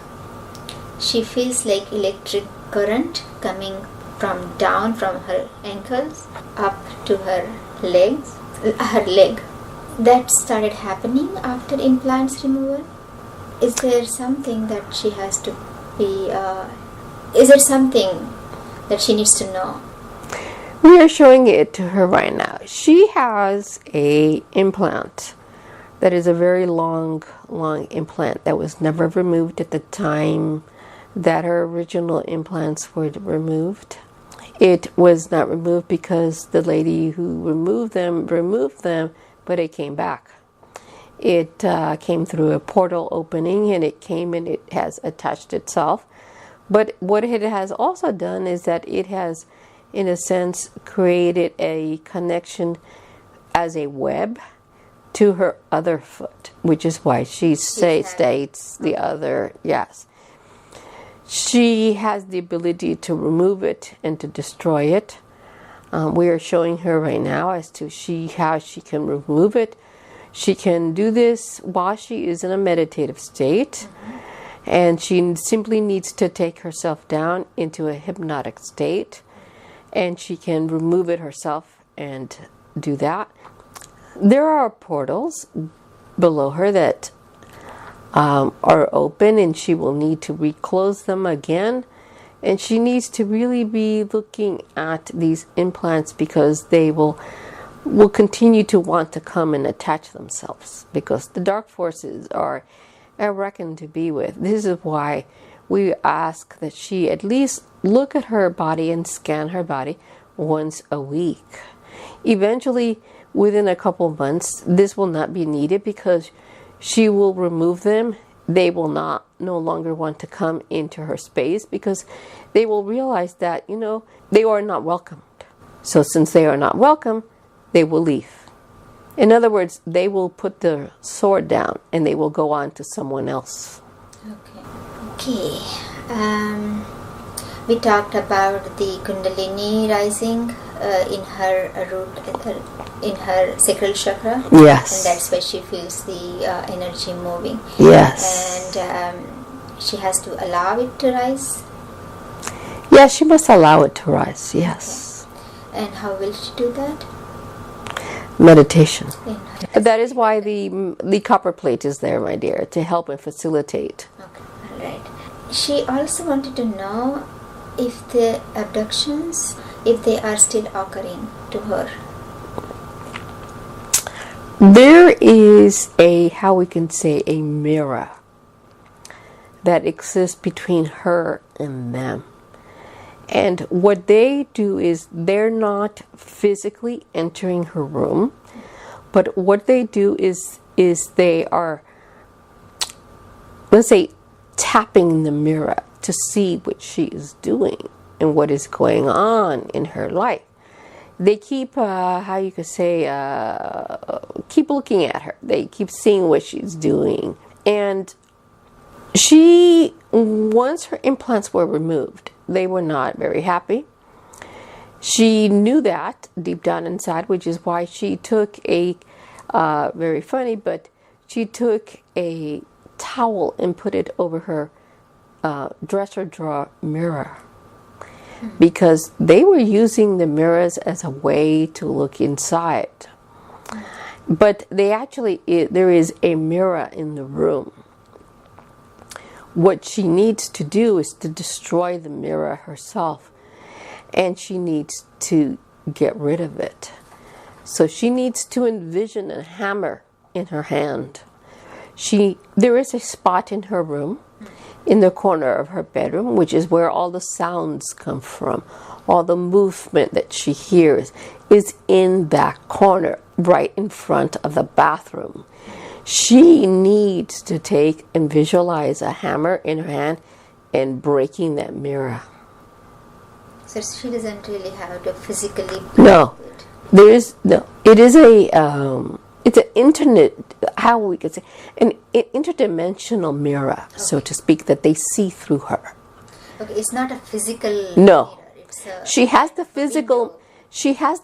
She feels like electric current coming down from her ankles up to her leg. That started happening after implants removal. Is there something that she has to be? Is there something that she needs to know? We are showing it to her right now. She has a implant that is a very long implant that was never removed at the time that her original implants were removed. It was not removed because the lady who removed them, but it came back. It came through a portal opening, and it came and it has attached itself. But what it has also done is that it has, in a sense, created a connection as a web to her other foot, which is why she states the other, yes. She has the ability to remove it and to destroy it. We are showing her right now as to how she can remove it. She can do this while she is in a meditative state. And she simply needs to take herself down into a hypnotic state. And she can remove it herself and do that. There are portals below her that are open, and she will need to reclose them again. And she needs to really be looking at these implants, because they will continue to want to come and attach themselves, because the dark forces are reckoned to be with. This is why we ask that she at least look at her body and scan her body once a week. Eventually, within a couple of months, this will not be needed, because she will remove them. They will no longer want to come into her space, because they will realize that, they are not welcomed. So since they are not welcome, they will leave. In other words, they will put the sword down and they will go on to someone else. Okay. We talked about the Kundalini rising in her root, in her sacral chakra. Yes. And that's where she feels the energy moving. Yes. And she has to allow it to rise? Yeah, she must allow it to rise, yes. Okay. And how will she do that? Meditation. That is why the copper plate is there, my dear, to help and facilitate. Okay, all right. She also wanted to know if the abductions, if they are still occurring to her. There is how we can say, a mirror that exists between her and them. And what they do is they're not physically entering her room, but what they do is they are, let's say, tapping the mirror to see what she is doing and what is going on in her life. They keep, how you could say, keep looking at her. They keep seeing what she's doing. And once her implants were removed, they were not very happy. She knew that deep down inside, which is why she took very funny, but she took a towel and put it over her dresser drawer mirror. Because they were using the mirrors as a way to look inside. But there is a mirror in the room. What she needs to do is to destroy the mirror herself. And she needs to get rid of it. So she needs to envision a hammer in her hand. There is a spot in her room, in the corner of her bedroom, which is where all the sounds come from. All the movement that she hears is in that corner, right in front of the bathroom. She needs to take and visualize a hammer in her hand and breaking that mirror. So she doesn't really have to physically No. There is no. It is it's an internet, how we could say, an interdimensional mirror, so to speak, that they see through her. Okay, it's not a physical No. mirror. She has the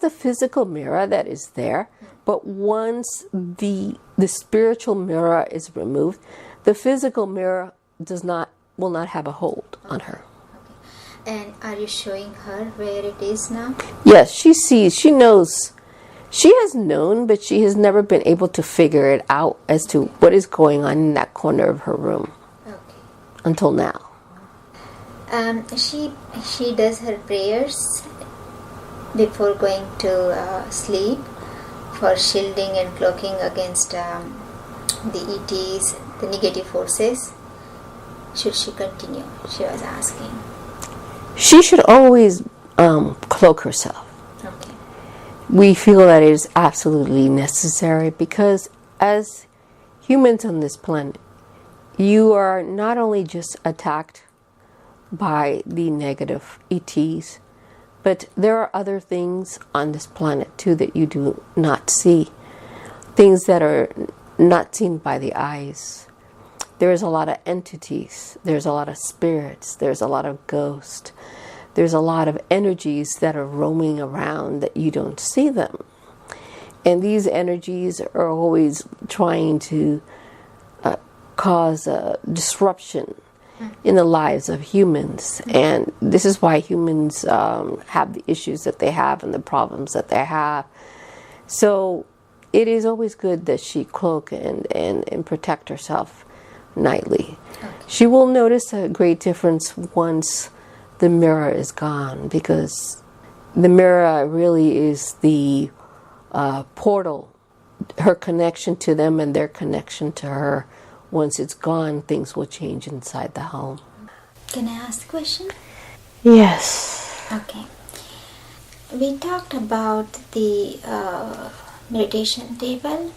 physical mirror that is there, but once the spiritual mirror is removed, the physical mirror will not have a hold on her. Okay. And are you showing her where it is now? Yes, she knows. She has known, but she has never been able to figure it out as to what is going on in that corner of her room. Okay. Until now. She does her prayers before going to sleep for shielding and cloaking against the ETs, the negative forces. Should she continue? She was asking. She should always cloak herself. Okay. We feel that it is absolutely necessary because as humans on this planet, you are not only just attacked by the negative ETs, but there are other things on this planet too that you do not see. Things that are not seen by the eyes. There's a lot of entities. There's a lot of spirits. There's a lot of ghosts. There's a lot of energies that are roaming around that you don't see them. And these energies are always trying to cause a disruption in the lives of humans. And this is why humans have the issues that they have and the problems that they have. So it is always good that she cloak and protect herself nightly. Okay. She will notice a great difference once the mirror is gone, because the mirror really is the portal, her connection to them and their connection to her. Once it's gone, things will change inside the home. Can I ask a question? Yes. Okay. We talked about the meditation table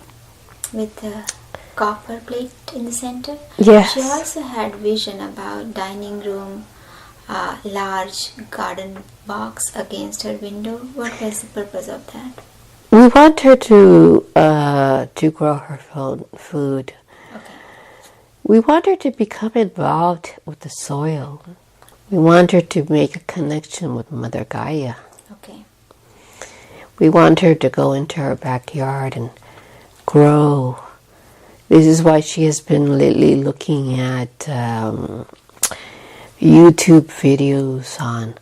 with the copper plate in the center. Yes. She also had vision about dining room, large garden box against her window. What was the purpose of that? We want her to grow her food. Okay. We want her to become involved with the soil. We want her to make a connection with Mother Gaia. Okay. We want her to go into her backyard and grow. This is why she has been lately looking at YouTube videos on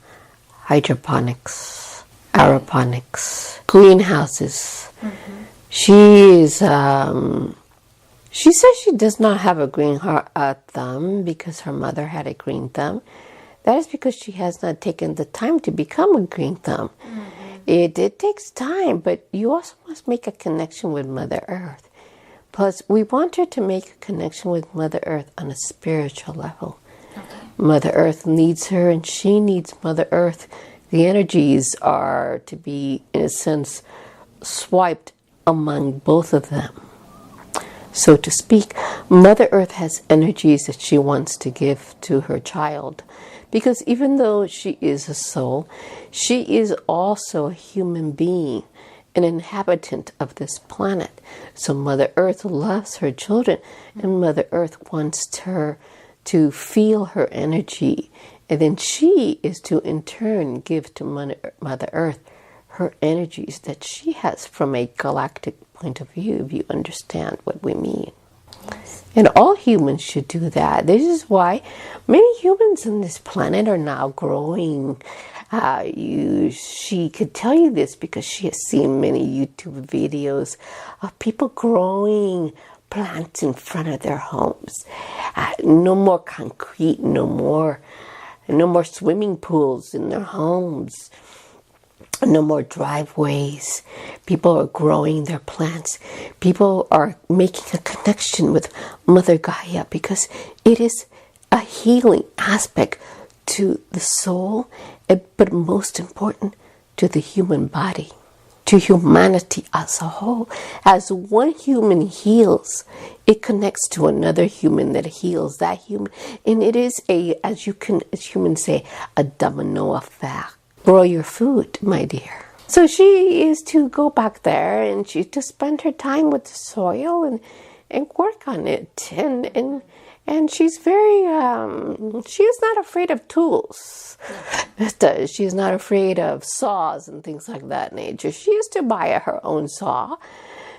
hydroponics, aeroponics, greenhouses. Mm-hmm. She says she does not have a green thumb because her mother had a green thumb. That is because she has not taken the time to become a green thumb. Mm-hmm. It takes time, but you also must make a connection with Mother Earth. Plus, we want her to make a connection with Mother Earth on a spiritual level. Okay. Mother Earth needs her, and she needs Mother Earth. The energies are to be, in a sense, swiped among both of them. So to speak, Mother Earth has energies that she wants to give to her child. Because even though she is a soul, she is also a human being, an inhabitant of this planet. So Mother Earth loves her children, and Mother Earth wants her to feel her energy. And then she is to, in turn, give to Mother Earth her energies that she has from a galactic point of view, if you understand what we mean. Yes. And all humans should do that. This is why many humans on this planet are now growing. She could tell you this because she has seen many YouTube videos of people growing plants in front of their homes. No more concrete, no more swimming pools in their homes. No more driveways. People are growing their plants. People are making a connection with Mother Gaia because it is a healing aspect to the soul, but most important, to the human body, to humanity as a whole. As one human heals, it connects to another human that heals that human. And it is as humans say, a domino effect. Grow your food, my dear. So she is to go back there and she to spend her time with the soil and work on it. And she's very, she is not afraid of tools. She's not afraid of saws and things like that nature. She used to buy her own saw.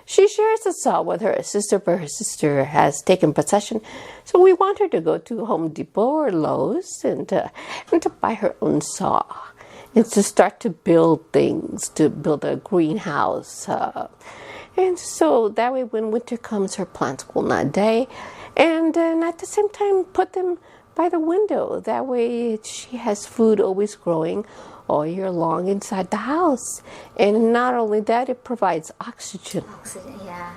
She shares the saw with her sister, but her sister has taken possession. So we want her to go to Home Depot or Lowe's and to buy her own saw. It's to start to build things, to build a greenhouse. And so that way when winter comes, her plants will not die. And at the same time, put them by the window. That way she has food always growing all year long inside the house. And not only that, it provides oxygen. Oxygen, yeah.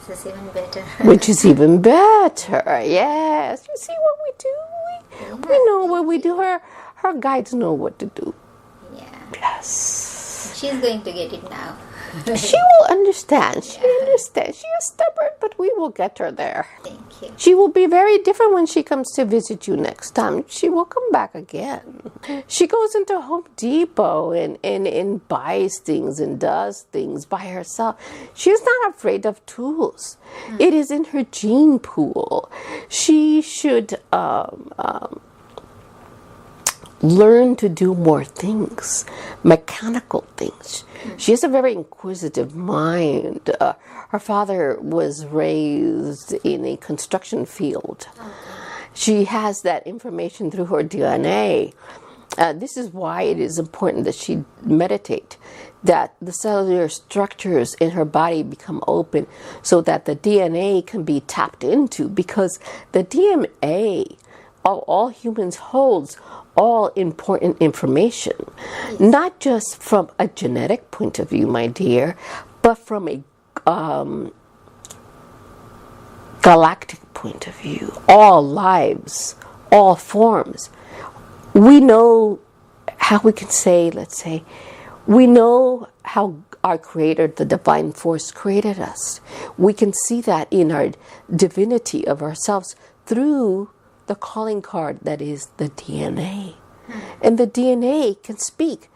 This is even better. Which is even better, yes. You see what we do? We know what we do. Her guides know what to do. Yes. She's going to get it now. She will understand. She understands. She is stubborn, but we will get her there. Thank you. She will be very different when she comes to visit you next time. She will come back again. She goes into Home Depot and buys things and does things by herself. She's not afraid of tools. It is in her gene pool. She should learn to do more things, mechanical things. She has a very inquisitive mind. Her father was raised in a construction field. She has that information through her DNA. This is why it is important that she meditate, that the cellular structures in her body become open so that the DNA can be tapped into, because the DNA of all humans holds all important information, not just from a genetic point of view, my dear, but from a galactic point of view. All lives, all forms. We know how we can say, let's say, we know how our Creator, the Divine Force, created us. We can see that in our divinity of ourselves through the calling card that is the DNA. And the DNA can speak.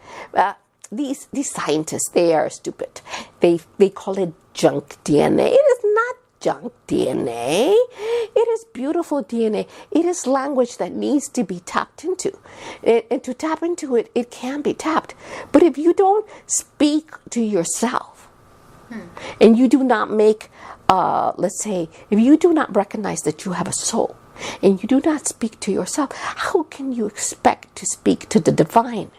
These scientists, they are stupid. They call it junk DNA. It is not junk DNA. It is beautiful DNA. It is language that needs to be tapped into. And to tap into it, it can be tapped. But if you don't speak to yourself, and you do not make, let's say, if you do not recognize that you have a soul, and you do not speak to yourself, how can you expect to speak to the divine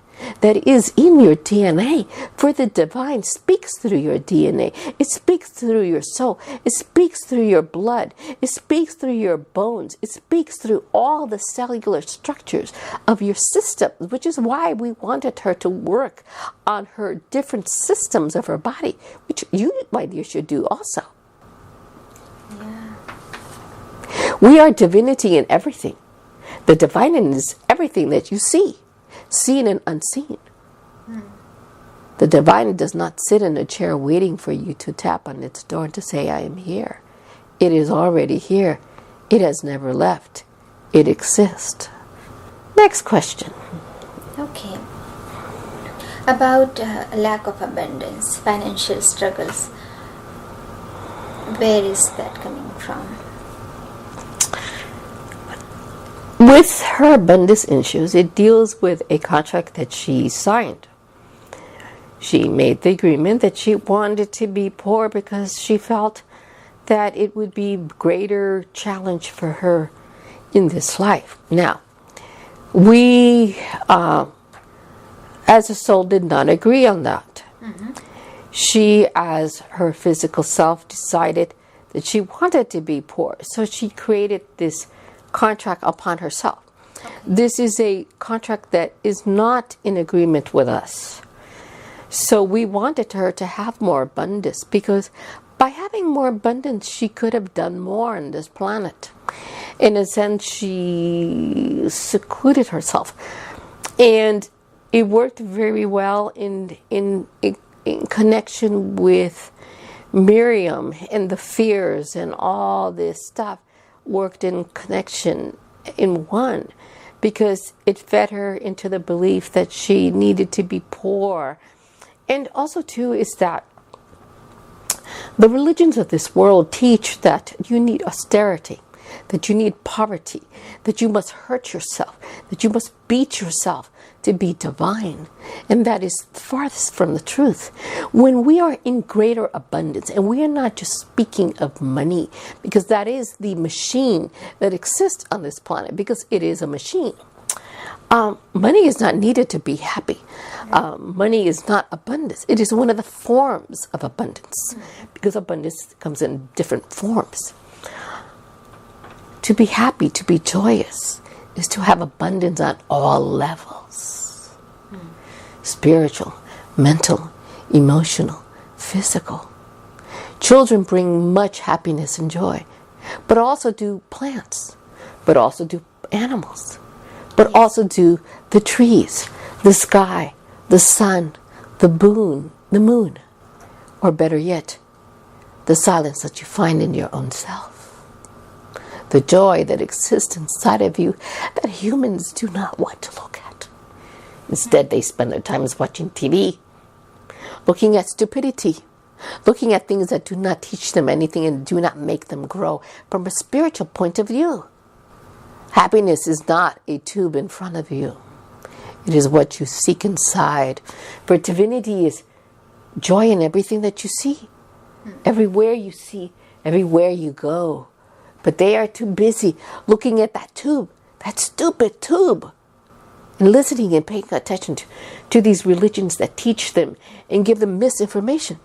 that is in your DNA? For the divine speaks through your DNA. It speaks through your soul. It speaks through your blood. It speaks through your bones. It speaks through all the cellular structures of your system, which is why we wanted her to work on her different systems of her body, which you, my dear, should do also. We are divinity in everything. The divine is everything that you see, seen and unseen. The divine does not sit in a chair waiting for you to tap on its door to say, I am here. It is already here. It has never left. It exists. Next question. Okay. About lack of abundance, financial struggles. Where is that coming from? With her abundance issues, it deals with a contract that she signed. She made the agreement that she wanted to be poor because she felt that it would be greater challenge for her in this life. Now, we, as a soul, did not agree on that. She, as her physical self, decided that she wanted to be poor. So she created this contract upon herself. This is a contract that is not in agreement with us. So we wanted her to have more abundance, because by having more abundance, she could have done more on this planet. In a sense, she secluded herself. And it worked very well in connection with Miriam and the fears and all this stuff. Worked in connection in one, because it fed her into the belief that she needed to be poor. And also too is that the religions of this world teach that you need austerity, that you need poverty, that you must hurt yourself, that you must beat yourself to be divine. And that is farthest from the truth. When we are in greater abundance, and we are not just speaking of money, because that is the machine that exists on this planet, because it is a machine. Money is not needed to be happy. Money is not abundance. It is one of the forms of abundance, because abundance comes in different forms. To be happy, to be joyous, is to have abundance on all levels. Spiritual, mental, emotional, physical. Children bring much happiness and joy, but also do plants, but also do animals, but also do the trees, the sky, the sun, the moon, or better yet, the silence that you find in your own self. The joy that exists inside of you that humans do not want to look at. Instead, they spend their time watching TV, looking at stupidity, looking at things that do not teach them anything and do not make them grow from a spiritual point of view. Happiness is not a tube in front of you. It is what you seek inside. For divinity is joy in everything that you see. Everywhere you see, everywhere you go. But they are too busy looking at that tube, that stupid tube, and listening and paying attention to these religions that teach them and give them misinformation,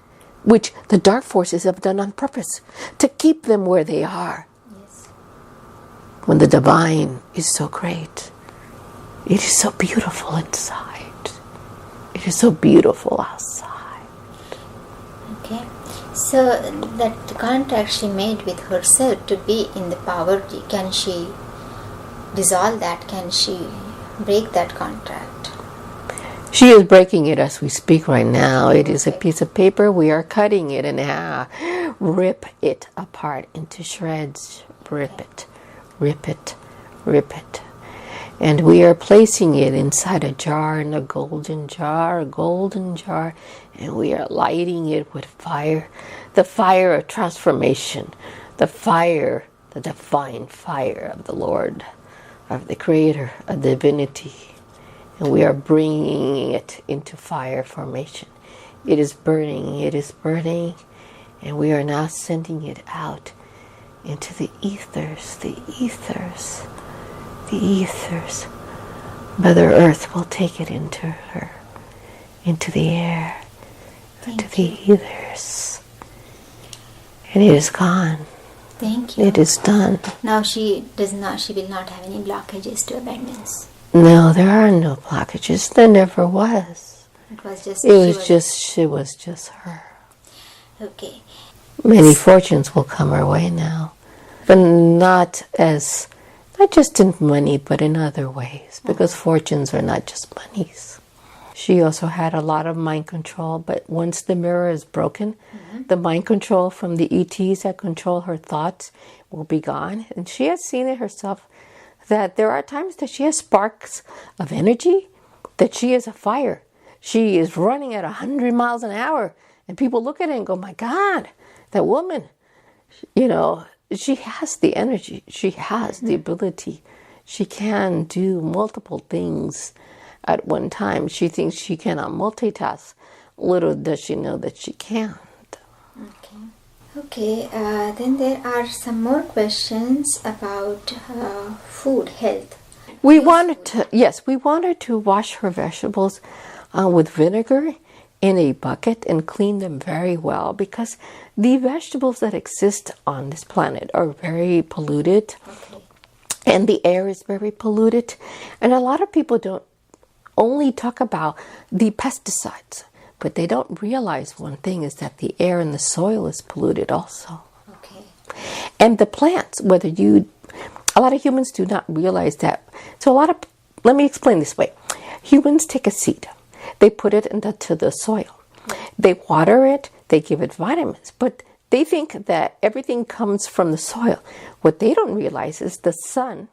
which the dark forces have done on purpose to keep them where they are. Yes. When the divine is so great, it is so beautiful inside. It is so beautiful outside. Okay. So that contract she made with herself to be in the power, can she dissolve that? Can she break that contract? She is breaking it as we speak right now. It is a piece of paper. We are cutting it in half. Rip it apart into shreds. Rip it. Rip it. Rip it. And we are placing it inside a jar, in a golden jar, and we are lighting it with fire, the fire of transformation, the fire, the divine fire of the Lord, of the Creator, of divinity. And we are bringing it into fire formation. It is burning, And we are now sending it out into the ethers, the ethers, the ethers. Mother Earth will take it into her, into the air, into the ethers. And it is gone. Thank you. It is done. Now she will not have any blockages to abundance. No, there are no blockages. There never was. It was just She was just her. Okay. Many fortunes will come our way now. But not just in money, but in other ways. Because fortunes are not just monies. She also had a lot of mind control, but once the mirror is broken, the mind control from the ETs that control her thoughts will be gone. And she has seen it herself that there are times that she has sparks of energy, that she is a fire. She is running at 100 miles an hour, and people look at it and go, my God, that woman, she has the energy. She has the ability. She can do multiple things at one time. She thinks she cannot multitask. Little does she know that she can't. Okay. Then there are some more questions about food health. We wanted to wash her vegetables with vinegar in a bucket and clean them very well, because the vegetables that exist on this planet are very polluted. Okay. And the air is very polluted. And a lot of people don't only talk about the pesticides, but they don't realize one thing is that the air and the soil is polluted also. Okay. And the plants, a lot of humans do not realize that. So let me explain this way. Humans take a seed. They put it into the soil. They water it. They give it vitamins. But they think that everything comes from the soil. What they don't realize is the sun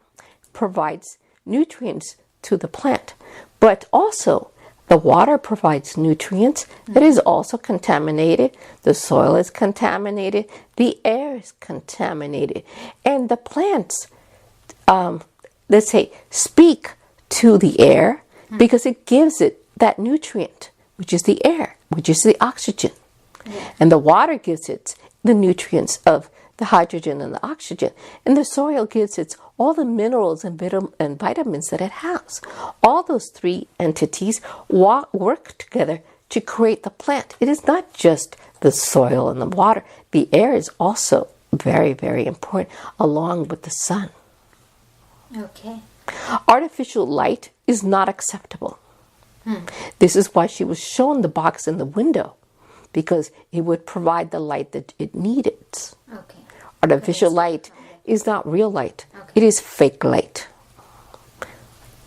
provides nutrients to the plant. But also, the water provides nutrients that is also contaminated. The soil is contaminated. The air is contaminated. And the plants, speak to the air because it gives it that nutrient, which is the air, which is the oxygen. And the water gives it the nutrients of the hydrogen and the oxygen. And the soil gives it all the minerals and vitamins that it has. All those three entities work together to create the plant. It is not just the soil and the water. The air is also very, very important, along with the sun. Okay. Artificial light is not acceptable. This is why she was shown the box in the window, because it would provide the light that it needed. Okay. Artificial light is not real light. Okay. It is fake light.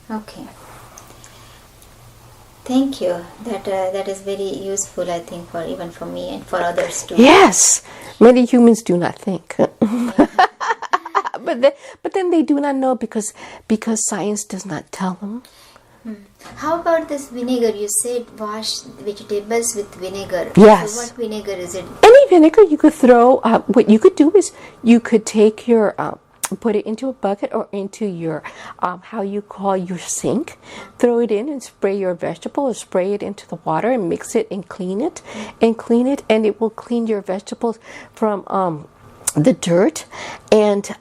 Okay. Thank you. That is very useful, I think, even for me and for others too. Yes, many humans do not think. But then they do not know because science does not tell them. How about this vinegar? You said wash vegetables with vinegar. Yes. So what vinegar is it? Any vinegar you could throw. What you could do is you could take your put it into a bucket or into your your sink. Throw it in and spray your vegetable, or spray it into the water and mix it and clean it, and it will clean your vegetables from the dirt and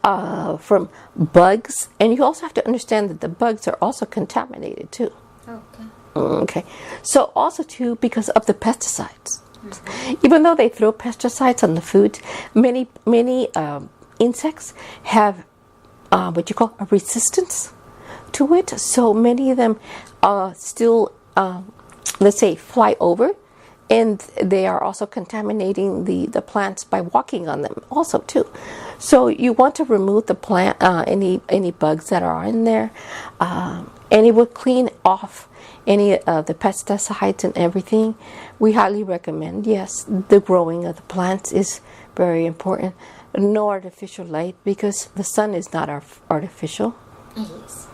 from bugs. And you also have to understand that the bugs are also contaminated too. Okay. Okay. So also too, because of the pesticides. Even though they throw pesticides on the food, many insects have what you call a resistance to it. So many of them still, fly over. And they are also contaminating the plants by walking on them also too. So you want to remove the plant, any bugs that are in there, and it will clean off any of the pesticides and everything. We highly recommend, yes, the growing of the plants is very important. No artificial light, because the sun is not artificial. Yes.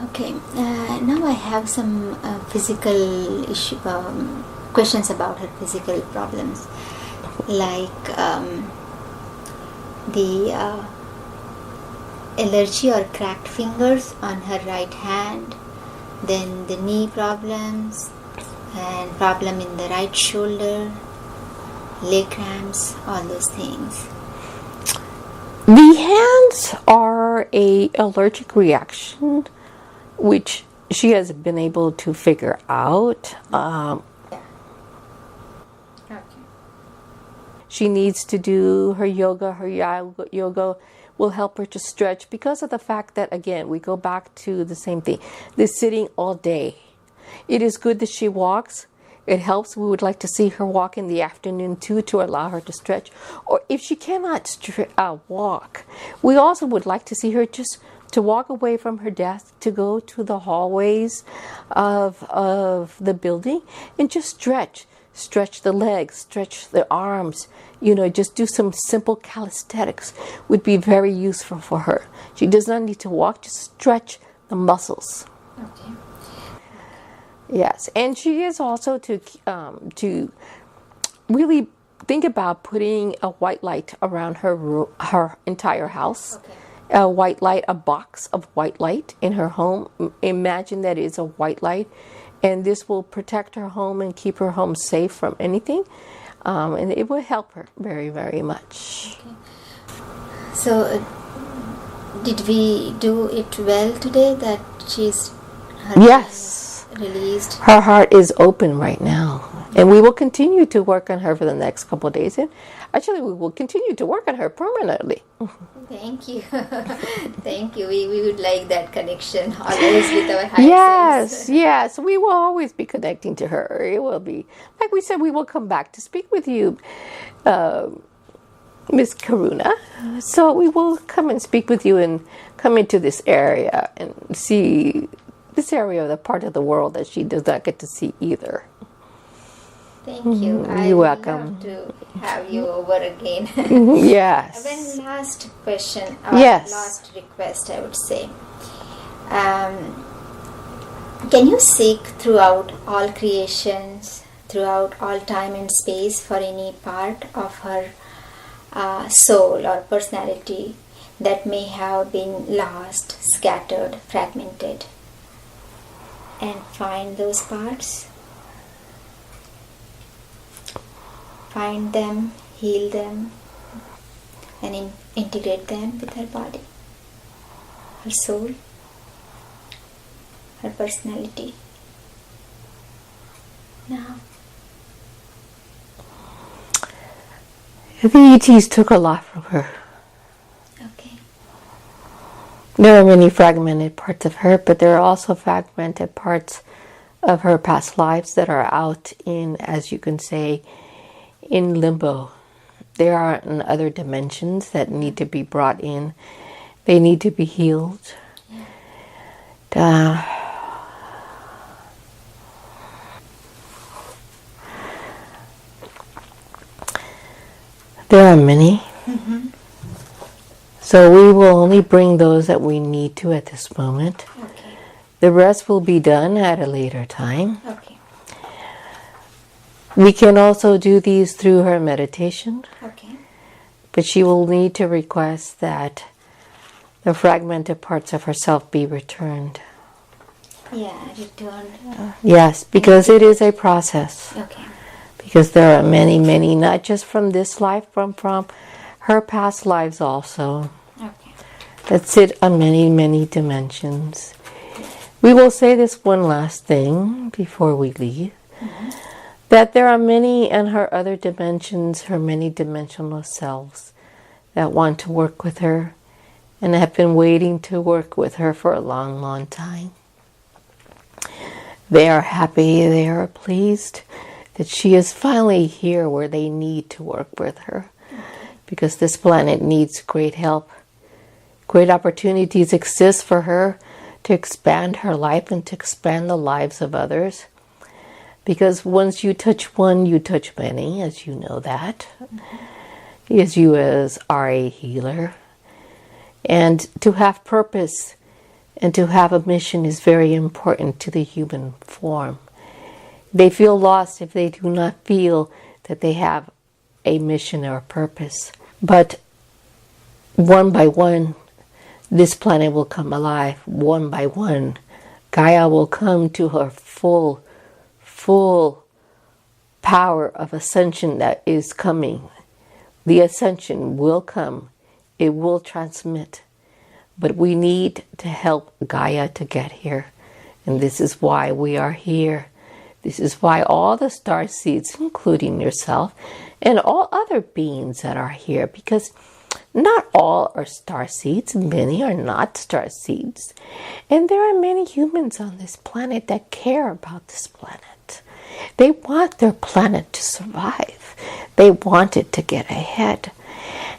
Okay, now I have some physical questions about her physical problems, like the allergy or cracked fingers on her right hand, then the knee problems, and problem in the right shoulder, leg cramps, all those things? The hands are a allergic reaction, which she has been able to figure out. Okay. She needs to do her yoga. Her yoga will help her to stretch because of the fact that, again, we go back to the same thing. This sitting all day. It is good that she walks. It helps. We would like to see her walk in the afternoon too, to allow her to stretch. Or if she cannot walk, we also would like to see her just to walk away from her desk, to go to the hallways of the building and just stretch. Stretch the legs, stretch the arms, just do some simple calisthenics would be very useful for her. She does not need to walk, just stretch the muscles. Okay. Yes, and she is also to really think about putting a white light around her entire house. Okay. A white light, a box of white light in her home. Imagine that it's a white light. And this will protect her home and keep her home safe from anything. And it will help her very, very much. Okay. So, did we do it well today that her yes, released? Her heart is open right now. And we will continue to work on her for the next couple of days. And actually, we will continue to work on her permanently. Thank you. Thank you. We would like that connection always with our higher selves. Yes. We will always be connecting to her. It will be, like we said, we will come back to speak with you, Miss Karuna. So we will come and speak with you and come into this area and see this area of the part of the world that she does not get to see either. Thank you. You're welcome. Love to have you over again. Yes. One last question, yes. Last request, I would say. Can you seek throughout all creations, throughout all time and space for any part of her soul or personality that may have been lost, scattered, fragmented, and find those parts? Find them, heal them, and integrate them with her body, her soul, her personality. Now, the ETs took a lot from her. okay. There are many fragmented parts of her, but there are also fragmented parts of her past lives that are out in, as you can say, in limbo. There are other dimensions that need to be brought in. They need to be healed. There are many. Mm-hmm. So we will only bring those that we need to at this moment. Okay. The rest will be done at a later time. Okay. We can also do these through her meditation. Okay. But she will need to request that the fragmented parts of herself be returned. Yeah, returned. Yes, because it is a process. Okay. Because there are many, many, not just from this life, from her past lives also, Okay. that sit on many, many dimensions. We will say this one last thing before we leave. Mm-hmm. That there are many in her other dimensions, her many dimensional selves that want to work with her and have been waiting to work with her for a long, long time. They are happy, they are pleased that she is finally here where they need to work with her. Because this planet needs great help. Great opportunities exist for her to expand her life and to expand the lives of others. Because once you touch one, you touch many, as you know that. Mm-hmm. As you are a healer. And to have purpose and to have a mission is very important to the human form. They feel lost if they do not feel that they have a mission or a purpose. But one by one, this planet will come alive. One by one, Gaia will come to her full power of ascension that is coming. The ascension will come. It will transmit. But we need to help Gaia to get here. And this is why we are here. This is why all the starseeds, including yourself, and all other beings that are here, because not all are starseeds, many are not starseeds. And there are many humans on this planet that care about this planet. They want their planet to survive. They want it to get ahead.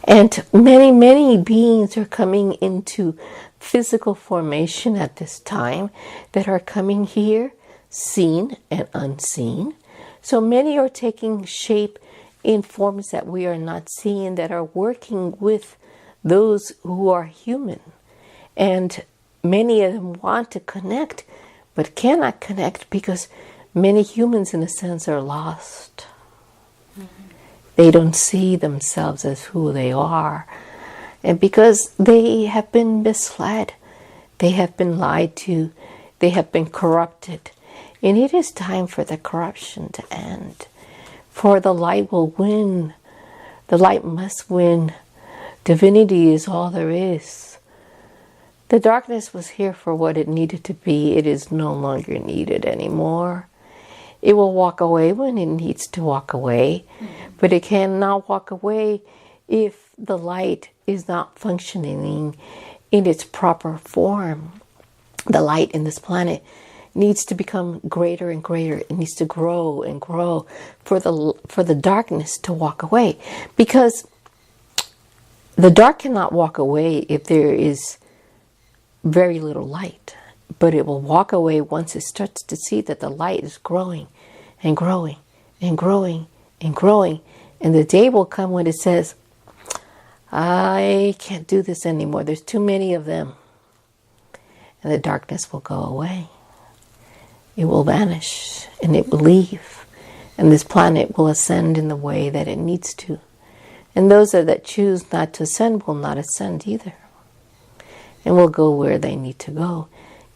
And many, many beings are coming into physical formation at this time that are coming here, seen and unseen. So many are taking shape in forms that we are not seeing, that are working with those who are human. And many of them want to connect, but cannot connect because many humans, in a sense, are lost. They don't see themselves as who they are. And because they have been misled, they have been lied to, they have been corrupted. And it is time for the corruption to end. For the light will win. The light must win. Divinity is all there is. The darkness was here for what it needed to be. It is no longer needed anymore. It will walk away when it needs to walk away. But it cannot walk away if the light is not functioning in its proper form. The light in this planet needs to become greater and greater. It needs to grow and grow for the darkness to walk away. Because the dark cannot walk away if there is very little light. But it will walk away once it starts to see that the light is growing and growing and growing and growing. And the day will come when it says, I can't do this anymore. There's too many of them. And the darkness will go away. It will vanish and it will leave. And this planet will ascend in the way that it needs to. And those that choose not to ascend will not ascend either. And will go where they need to go,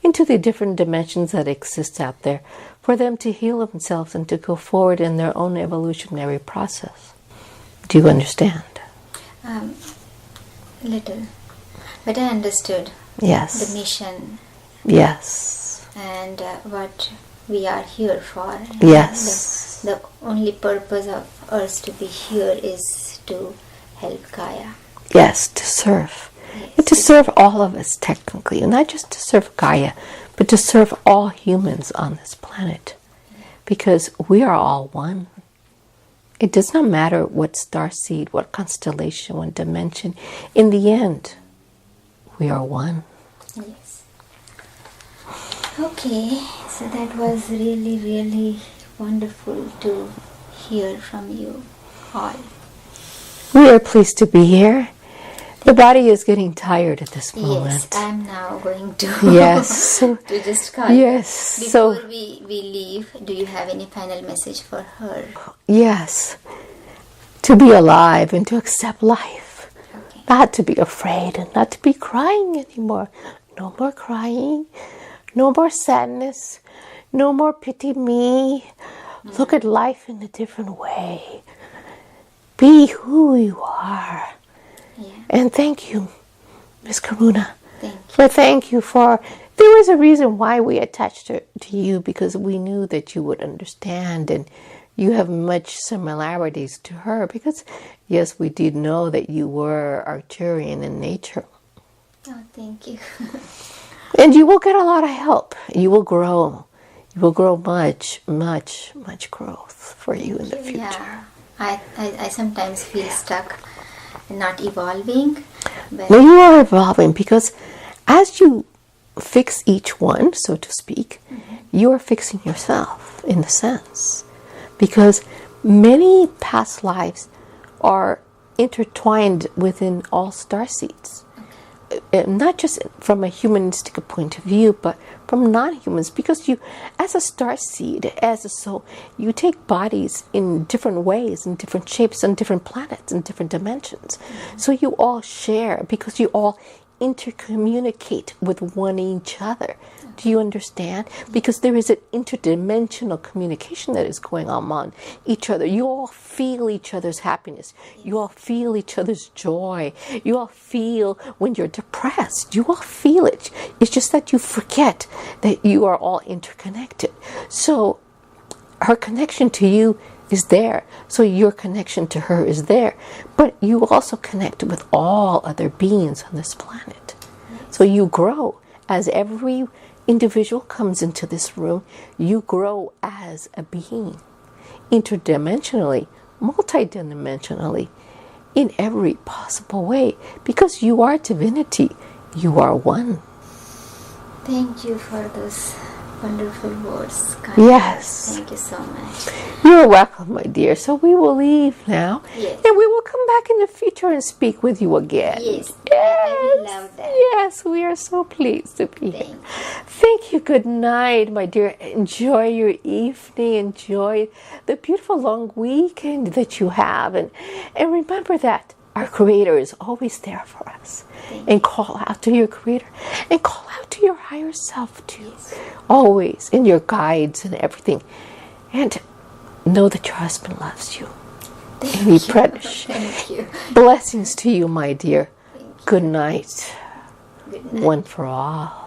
into the different dimensions that exist out there, for them to heal themselves and to go forward in their own evolutionary process. Do you understand? Little. But I understood. Yes. The mission. Yes. And what we are here for. Yes. The only purpose of us to be here is to help Gaia. Yes, to serve. Yes. And to serve all of us technically. And not just to serve Gaia, but to serve all humans on this planet. Because we are all one. It does not matter what starseed, what constellation, what dimension. In the end, we are one. Yes. Okay, so that was really, really wonderful to hear from you all. We are pleased to be here. The body is getting tired at this moment. Yes, I'm now going to yes. to just call. Yes. Before we leave, do you have any final message for her? Yes. To be alive and to accept life. Okay. Not to be afraid and not to be crying anymore. No more crying. No more sadness. No more pity me. Look at life in a different way. Be who you are. Yeah. And thank you, Miss Karuna. Thank you. There was a reason why we attached her to you, because we knew that you would understand, and you have much similarities to her, because yes, we did know that you were Arcturian in nature. Oh, thank you. And you will get a lot of help. You will grow. You will grow much, much, much growth for you in the future. Yeah. I sometimes feel stuck, not evolving. But No, you are evolving, because as you fix each one, so to speak, you are fixing yourself in a sense. Because many past lives are intertwined within all starseeds. Not just from a humanistic point of view, but from non-humans. Because you, as a starseed, as a soul, you take bodies in different ways, in different shapes, on different planets, in different dimensions. So you all share, because you all intercommunicate with one each other. Do you understand? Because there is an interdimensional communication that is going on among each other. You all feel each other's happiness. You all feel each other's joy. You all feel when you're depressed. You all feel it. It's just that you forget that you are all interconnected. So her connection to you is there. So your connection to her is there. But you also connect with all other beings on this planet. So you grow as every individual comes into this room. You grow as a being, interdimensionally, multidimensionally, in every possible way, because you are divinity. You are one. Thank you for those wonderful words, Karuna. Yes. Thank you so much. You're welcome, my dear. So we will leave now. Yes. And we will come back in the future and speak with you again. Yes. Yes. I will love that. Yes, we are so pleased to be here. Thank you. Good night, my dear. Enjoy your evening. Enjoy the beautiful long weekend that you have. And remember that our Creator is always there for us. And call out to your Creator. And call out to your higher self too. Yes. Always. In your guides and everything. And know that your husband loves you. Thank Be you. precious. Thank you. Blessings to you, my dear. Good night. Good night. One for all.